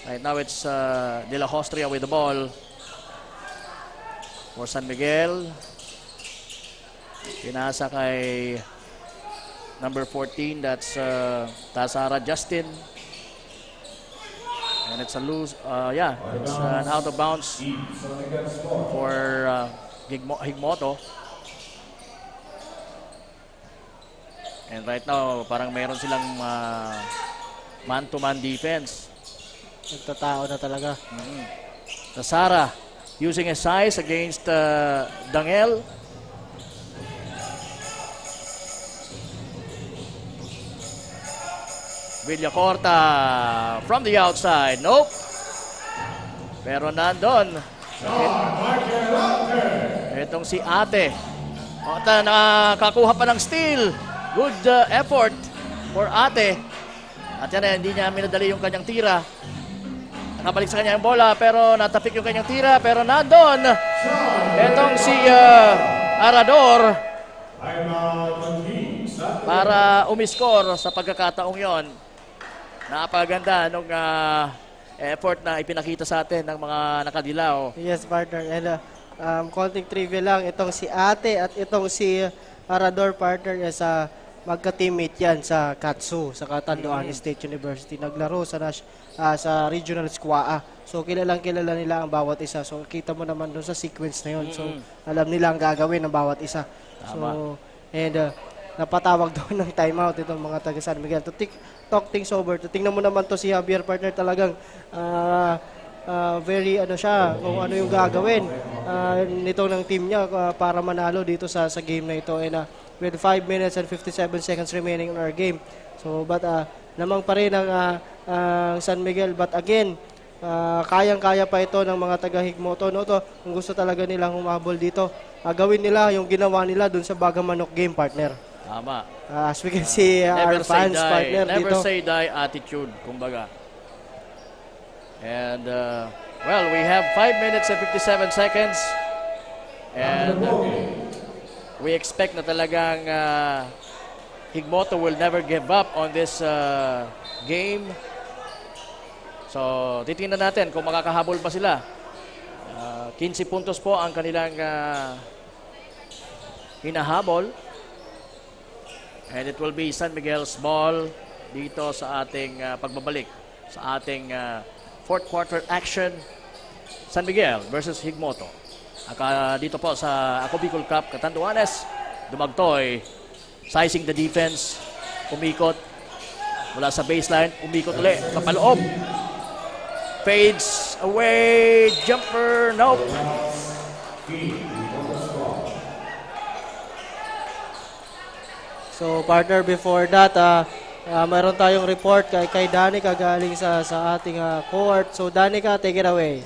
Right now it's De La Hostria with the ball for San Miguel. Pinasa kay number 14, that's Tasara Justin. And it's a loose, it's an out of bounds for Higmoto. And right now, parang mayroon silang man-to-man defense. Nagtatao na talaga. Tasara using his size against Dangel. Villacorta from the outside. Nope. Pero nandun. Itong si Ate. Nakakuha pa ng steal. Good effort for Ate. At yan, hindi niya minadali yung kanyang tira. Nakabalik sa kanya yung bola, pero natapik yung kanyang tira. Pero nandun. Itong si Arador. Para umiskor sa pagkakataong yon. Napaganda nung effort na ipinakita sa atin ng mga nakadilaw. Yes, partner. And konting trivia lang, itong si Ate at itong si Arador, partner, magka-teammate yan sa Katsu, sa Catanduanes State University. Naglaro sa Regional Squaa. So, kilala nila ang bawat isa. So, kita mo naman doon sa sequence na yun. So, alam nila ang gagawin ng bawat isa. So, and napatawag doon ng timeout itong mga taga San Miguel to talk things over. Tingnan mo naman to si Javier, partner, talagang very kung ano yung gagawin nito ng team niya para manalo dito sa game na ito. And with 5 minutes and 57 seconds remaining in our game. So, but lamang pa rin ang San Miguel. But again, kayang-kaya pa ito ng mga taga-Higmoto. No? Kung gusto talaga nilang humabol dito, gawin nila yung ginawa nila dun sa Bagamanok game, partner. Tama. As we can see, our fans, partner, never dito. say die attitude, kumbaga. And, well, we have 5 minutes and 57 seconds. And we expect na talagang Higmoto will never give up on this game. So, titingnan natin kung makakahabol pa sila. 15 puntos po ang kanilang hinahabol. And it will be San Miguel's ball dito sa ating pagbabalik sa ating fourth quarter action. San Miguel versus Higmoto. Dito po sa Ako Bicol Cup Catanduanes, Dumagtoy sizing the defense, umikot mula sa baseline, umikot ulit, papaloob, fades away, jumper, nope. So, partner, before that, mayroon tayong report kay Danica galing sa ating court. So, Danica, take it away.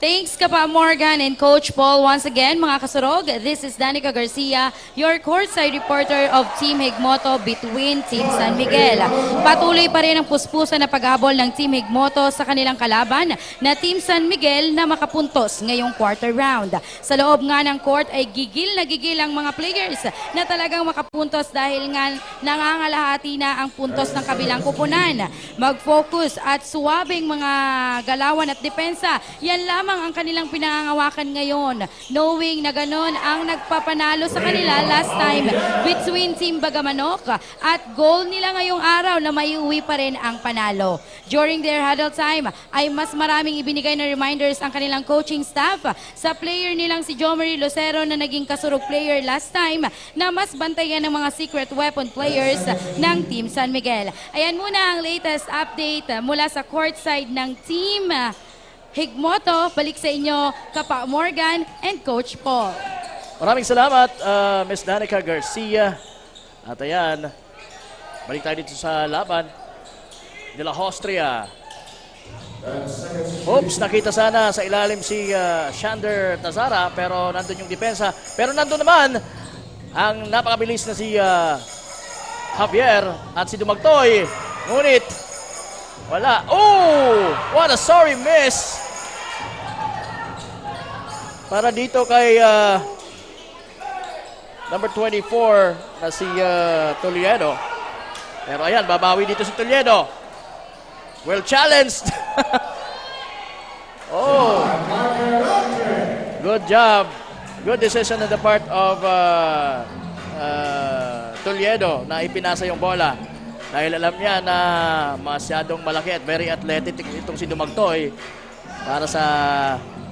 Thanks, Kapa Morgan and Coach Paul. Once again, mga kasurog, this is Danica Garcia, your courtside reporter of Team Higmoto between Team San Miguel. Patuloy pa rin ang puspusan na paghabol ng Team Higmoto sa kanilang kalaban na Team San Miguel na makapuntos ngayong quarter round. Sa loob nga ng court ay gigil na gigil ang mga players na talagang makapuntos dahil nga nangangalahati na ang puntos ng kabilang kupunan. Mag-focus at suwabing mga galawan at depensa. Yan lamang lamang ang kanilang pinangangawakan ngayon, knowing na ganon ang nagpapanalo sa kanila last time between Team Bagamanok at goal nila ngayong araw na maiuwi pa rin ang panalo. During their huddle time ay mas maraming ibinigay na reminders ang kanilang coaching staff sa player nilang si Jomari Lucero na naging kasurog player last time na mas bantayan ng mga secret weapon players ng Team San Miguel. Ayan muna ang latest update mula sa courtside ng Team Higmoto. Balik sa inyo, Kapa Morgan and Coach Paul. Maraming salamat, Miss Danica Garcia. At ayan, balik tayo dito sa laban. De La Hostria. Oops, nakita sana sa ilalim si Shander Tazara, pero nandun yung depensa. Pero nandun naman ang napakabilis na si Javier at si Dumagtoy. Ngunit, wala. Oh! What a sorry miss! Para dito kay number 24 na si Toledo. Pero ayan, babawi dito si Toledo. Well challenged. Oh. Good job. Good decision on the part of Toledo na ipinasa yung bola. Dahil alam niya na masyadong malaki at very athletic itong si Dumagtoy para sa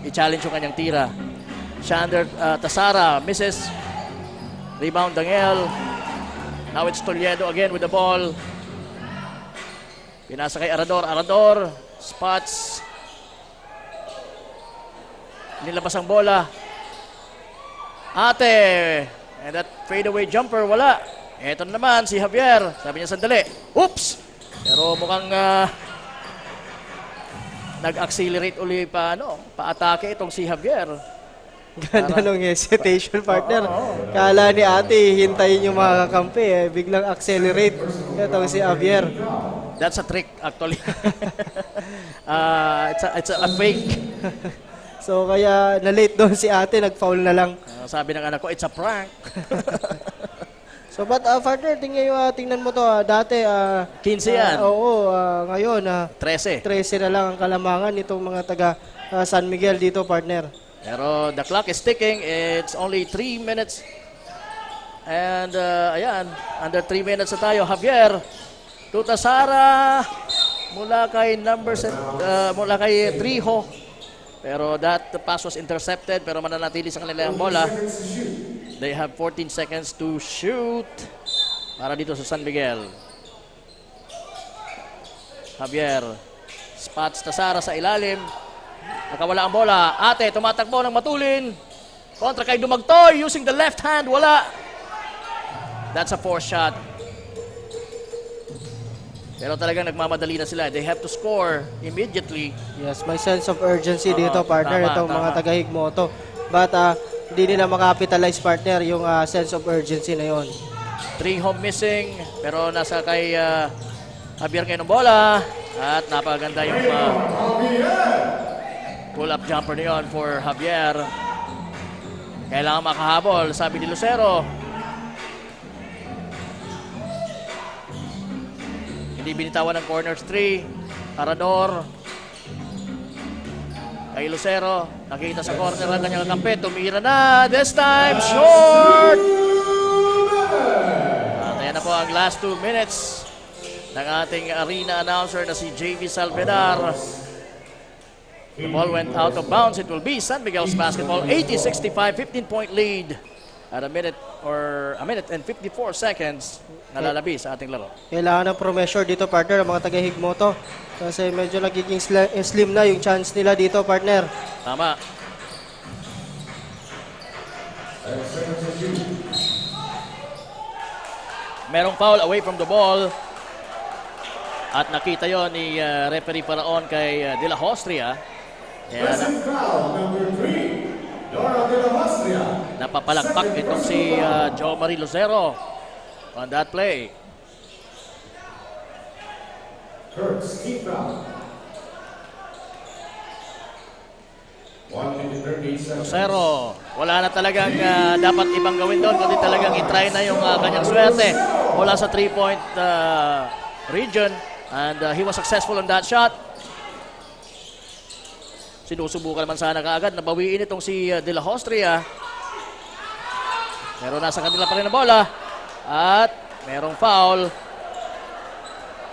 i-challenge yung kanyang tira. Shander Tasara misses. Rebound Dangel. Now it's Toledo again with the ball. Pinasa kay Arador. Arador. Spots. Nilabas ang bola. Ate. And that fadeaway jumper, wala. Eto naman si Javier. Sabi niya sandali. Oops! Pero mukhang nag-accelerate uli pa-atake itong si Javier. Ganda nung hesitation, partner. Kala ni ate, hintayin yung mga kakampi. Biglang accelerate. Itong si Javier. That's a trick, actually. It's a fake. So, kaya na-late doon si ate, nag-foul na lang. Sabi ng anak ko, it's a prank. So, but partner, tingnan mo to. Dati, 15 yan. Oo, ngayon, 13. 13 na lang ang kalamangan nitong mga taga San Miguel dito, partner. Pero the clock is ticking. It's only 3 minutes. And ayan, under 3 minutes na tayo. Javier Tutasara mula kay mula kay Trijo. Pero that pass was intercepted, pero mananatili sa kanila ang bola. They have 14 seconds to shoot para dito sa San Miguel. Javier spots Tasara sa ilalim. Nakawala ang bola. Ate, tumatakbo ng matulin. Kontra kay Dumagtoy using the left hand. Wala. That's a forced shot. Pero talagang nagmamadali na sila. They have to score immediately. Yes, may sense of urgency dito, partner, itong mga taga-Higmoto. But hindi nila makapitalize, partner, yung sense of urgency na yon. 3 home missing. Pero nasa kay Javier ngayon ng bola. At napaganda yung pull-up jumper na yun for Javier. Kailangan makahabol, sabi ni Lucero. Hindi binitawan ng corners 3. Arador. Kay Lucero. Nakita sa corner ang kanyang kampe. Tumira na. This time, short! At ayan na po ang last 2 minutes ng ating arena announcer na si JV Salvedar. The ball went out of bounds. It will be San Miguel's basketball. 80-65, 15-point lead at a minute and 54 seconds nalalabi sa ating laro. Kailangan ng pro-measure dito, partner, ang mga taga-Higmoto. Kasi medyo nagiging slim na yung chance nila dito, partner. Tama. Merong foul away from the ball. At nakita yon ni referee Paraon kay De La Hostria. Pressing foul, number 3, Dora De La Hostria. Napapalakpak itong si Jomari Lucero on that play. Kurtz, team foul. 1 minute 30 seconds. Lucero, wala na talagang dapat ibang gawin doon, kundi talagang itry na yung kanyang swerte mula sa 3-point region. And he was successful on that shot. Sinusubukan naman sana kaagad na bawiin itong si De La Hostria. Pero nasa kanila pa rin ang bola. At merong foul.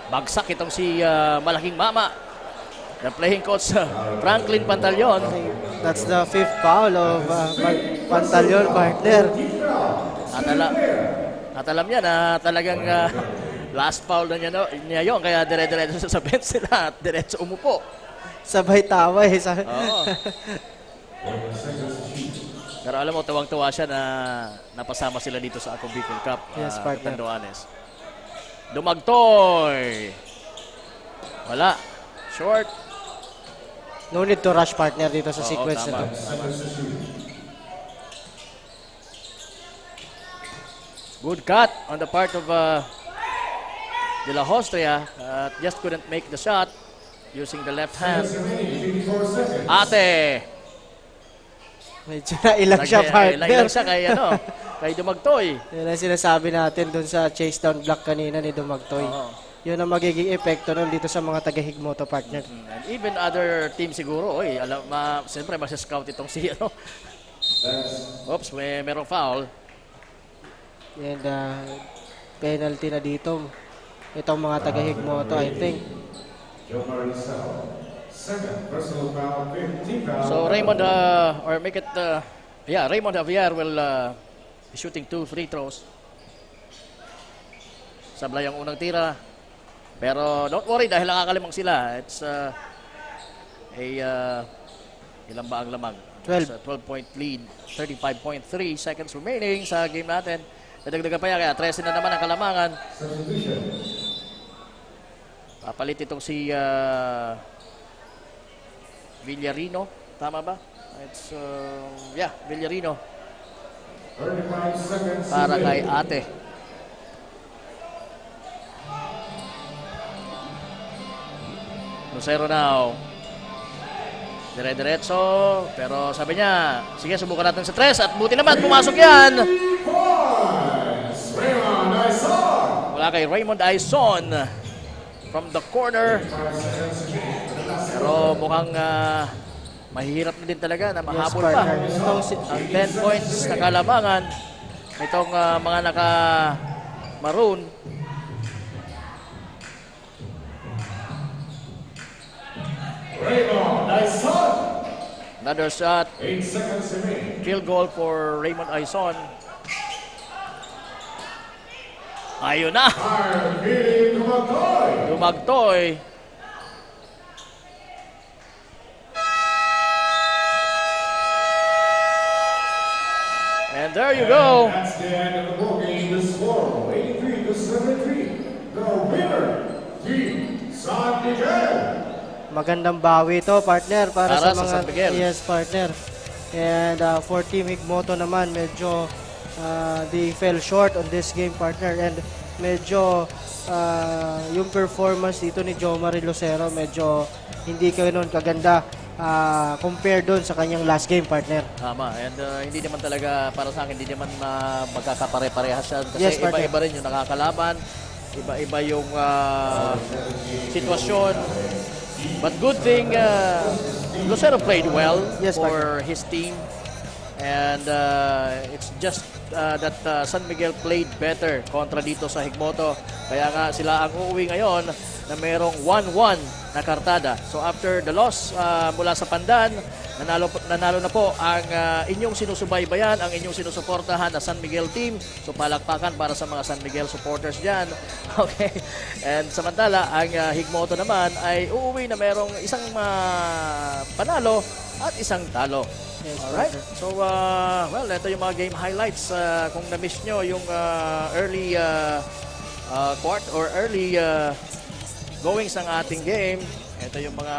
Bagsak itong si Malaking Mama. The playing coach Franklin Pantaleon. That's the 5th foul of Pantaleon, partner. At alam niya na talagang last foul na niya yun. Kaya dire-diretso sa bench sila at diretso umupo. Sabay tawa eh. Oo. Pero alam mo, tuwang-tuwa siya na napasama sila dito sa Ako Bicol Cup. Yes, partner. Catanduanes. Dumagtoy. Wala. Short. No need to rush, partner, dito sa sequence tama, na to. tama. Good cut on the part of De La Hostria. Just couldn't make the shot using the left hand. Ate. Medyo nailang siya, partner. Nailang siya kay Dumagtoy. Yan ang sinasabi natin dun sa chase down block kanina ni Dumagtoy. Yun ang magiging epekto nun dito sa mga taga-Higmoto, partner. And even other team siguro, siyempre masya-scout itong si Oops, merong foul. And penalty na dito. Itong mga taga-Higmoto, I think. So Raymond, Raymond Javier will be shooting 2 free throws. Sablay ang unang tira. Pero don't worry dahil nakakalimang sila. It's ilan ba ang lamang? 12. 12-point lead. 35.3 seconds remaining sa game natin. Nadagdagan pa yan kaya 13 na naman ang kalamangan. Papalit itong si Villarino. Tama ba? It's, Villarino. Para kay Ate. Lucero now. Dire-diretso. Pero sabi niya, sige, subukan natin sa 3. At buti naman, pumasok yan. Wala kay Raymond Aizon. From the corner. Pero mukhang mahirap na din talaga na mahabol pa. Ang 10 points na kalamangan. Itong mga naka-maroon. Another shot. Field goal for Raymond Aizon. Ayun na. Dumagtoy. And there you go. That's the end of the ball game. The score 83-73. The winner, Team San Miguel. Magandang bawi ito, partner, para sa mga San Miguel. Yes, partner. And for Team Higmoto naman, medyo they fell short on this game, partner. And medyo yung performance dito ni Jomari Lucero, medyo hindi ganoon kaganda compare doon sa kanyang last game, partner. Tama. And hindi naman talaga, para sa akin, hindi naman magkakapare-parehas siya. Kasi Yes, partner. iba-iba rin yung nakakalaban. Iba-iba yung sitwasyon. But good thing, Lucero played well for his team. And it's just that San Miguel played better kontra dito sa Higmoto. Kaya nga sila ang uuwi ngayon na mayroong 1-1 na kartada. So after the loss mula sa Pandan, nanalo na po ang inyong sinusubaybayan, ang inyong sinusuportahan na San Miguel team. So palakpakan para sa mga San Miguel supporters dyan. Okay. And samantala, ang Higmoto naman ay uuwi na mayroong isang panalo at isang talo. Yes, alright. So, well, ito yung mga game highlights. Kung na-miss nyo yung early quart or early goings ng ating game, ito yung mga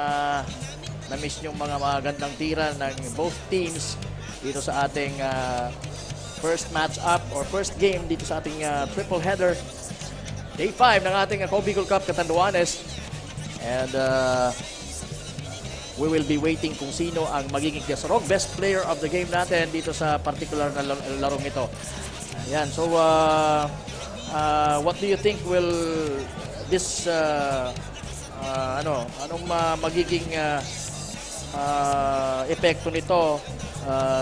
na-miss nyo mga magandang tira ng both teams dito sa ating first match-up or first game dito sa ating triple header. Day 5 ng ating Ako Bicol Cup Catanduanes. And we will be waiting kung sino ang magiging kasarog best player of the game natin dito sa particular na larong ito. Ayan, so what do you think will this anong magiging epekto nito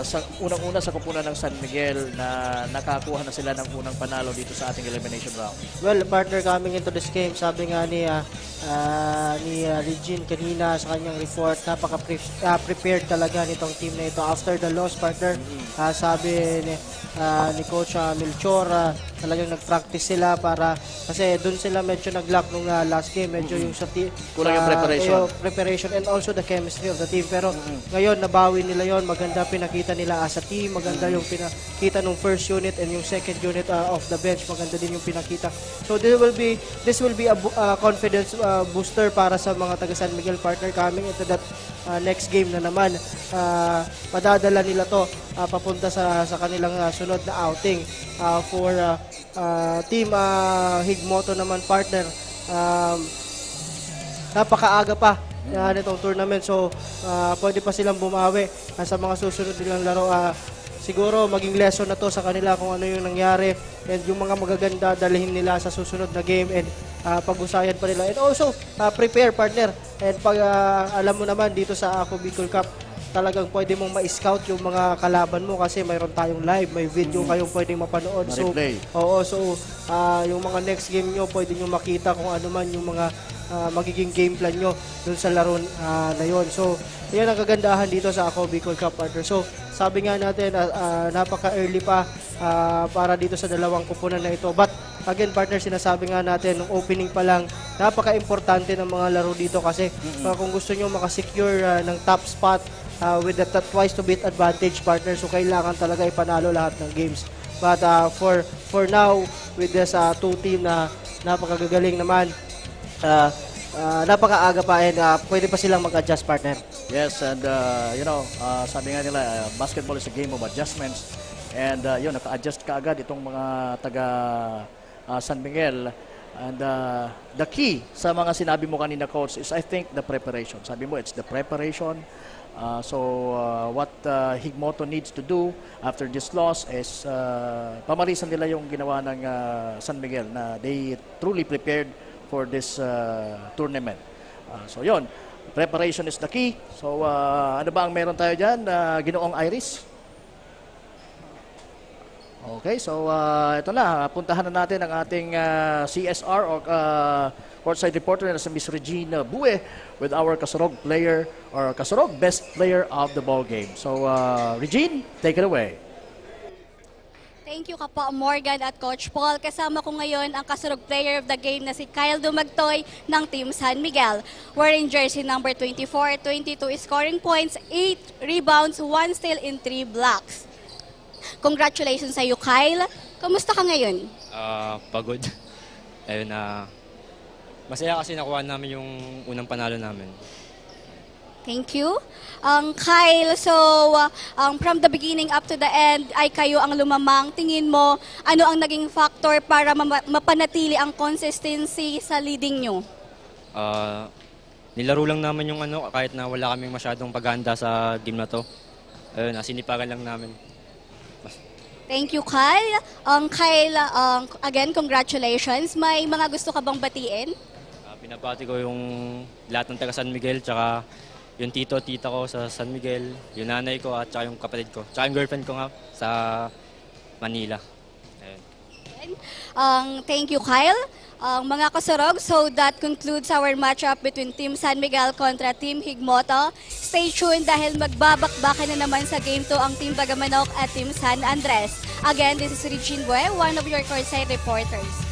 sa unang-una sa kupunan ng San Miguel na nakakuha na sila ng unang panalo dito sa ating elimination round? Well, partner, coming into this game, sabi nga ni Regine kanina sa kanyang report, napaka-prepared talaga nitong team na ito. After the loss, partner, sabi ni Coach Melchor, talagang nag-practice sila para, kasi doon sila medyo nag-lock nung last game, medyo yung sa kulang yung preparation and also the chemistry of the team. Pero ngayon, nabawi nila yon, maganda pinakita nila as a team, maganda yung pinakita nung first unit and yung second unit of the bench, maganda din yung pinakita. So this will be a confidence booster para sa mga taga San Miguel, partner, coming into that next game na naman. Padadala nila to papunta sa kanilang sunod na outing for team Higmoto naman, partner. Napakaaga pa nitong tournament, so pwede pa silang bumawi sa mga susunod nilang laro. Siguro maging lesson na to sa kanila kung ano yung nangyari, and yung mga magaganda dalhin nila sa susunod na game, and pag-usayan pa nila, and also prepare, partner. And pag alam mo naman dito sa Ako Bicol Cup, talagang pwede mong ma-scout yung mga kalaban mo kasi mayroon tayong live, may video kayong pwedeng mapanood. So, yung mga next game nyo, pwede nyo makita kung ano man yung mga magiging game plan nyo dun sa laro na yon. So, yan ang kagandahan dito sa Ako Bicol Cup, partner. So, sabi nga natin, napaka-early pa para dito sa dalawang kupunan na ito. But, again, partner, sinasabi nga natin, nung opening pa lang, napaka-importante ng mga laro dito kasi kung gusto nyo makasecure ng top spot with the twice to beat advantage, partner, so kailangan talaga ipanalo lahat ng games. But for now, with this two team na napakagagaling naman, napakaaga pa, and pwede pa silang mag-adjust, partner. Yes, and sabi nga nila, basketball is a game of adjustments. And naka-adjust ka agad itong mga taga San Miguel. And the key sa mga sinabi mo kanina, Coach, is I think the preparation. Sabi mo, it's the preparation. What Higmoto needs to do after this loss is pamarisan nila yung ginawa ng San Miguel na they truly prepared for this tournament. So yun, preparation is the key. So ano ba ang meron tayo dyan, Ginoong Iris? Okay, so ito na, puntahan na natin ang ating CSR or courtside reporter na si Miss Regine Bue with our Kasurog player or Kasurog best player of the ball game. So Regine, take it away. Thank you Kapa Morgan at Coach Paul. Kasama ko ngayon ang Kasurog player of the game na si Kyle Dumagtoy ng Team San Miguel. Wearing jersey number 24, 22 scoring points, 8 rebounds, 1 steal in 3 blocks. Congratulations sa iyo, Kyle. Kamusta ka ngayon? Pagod. Ayun, masaya kasi nakuha namin yung unang panalo namin. Thank you. Kyle, so from the beginning up to the end, ay kayo ang lumamang. Tingin mo, ano ang naging factor para mapanatili ang consistency sa leading nyo? Nilaro lang namin yung kahit na wala kaming masyadong paghahanda sa game na to. Ayun, sinipagan lang namin. Thank you, Kyle. Kyle, again, congratulations. May mga gusto ka bang batiin? Pinabati ko yung lahat ng taga San Miguel, tsaka yung tita ko sa San Miguel, yung nanay ko, at tsaka yung kapatid ko, tsaka yung girlfriend ko nga sa Manila. Ayun. Thank you, Kyle. Mga kasurog, so that concludes our matchup between Team San Miguel kontra Team Higmoto. Stay tuned dahil magbabakbakan na naman sa Game 2 ang Team Bagamanok at Team San Andres. Again, this is Regine Bue, one of your courtside reporters.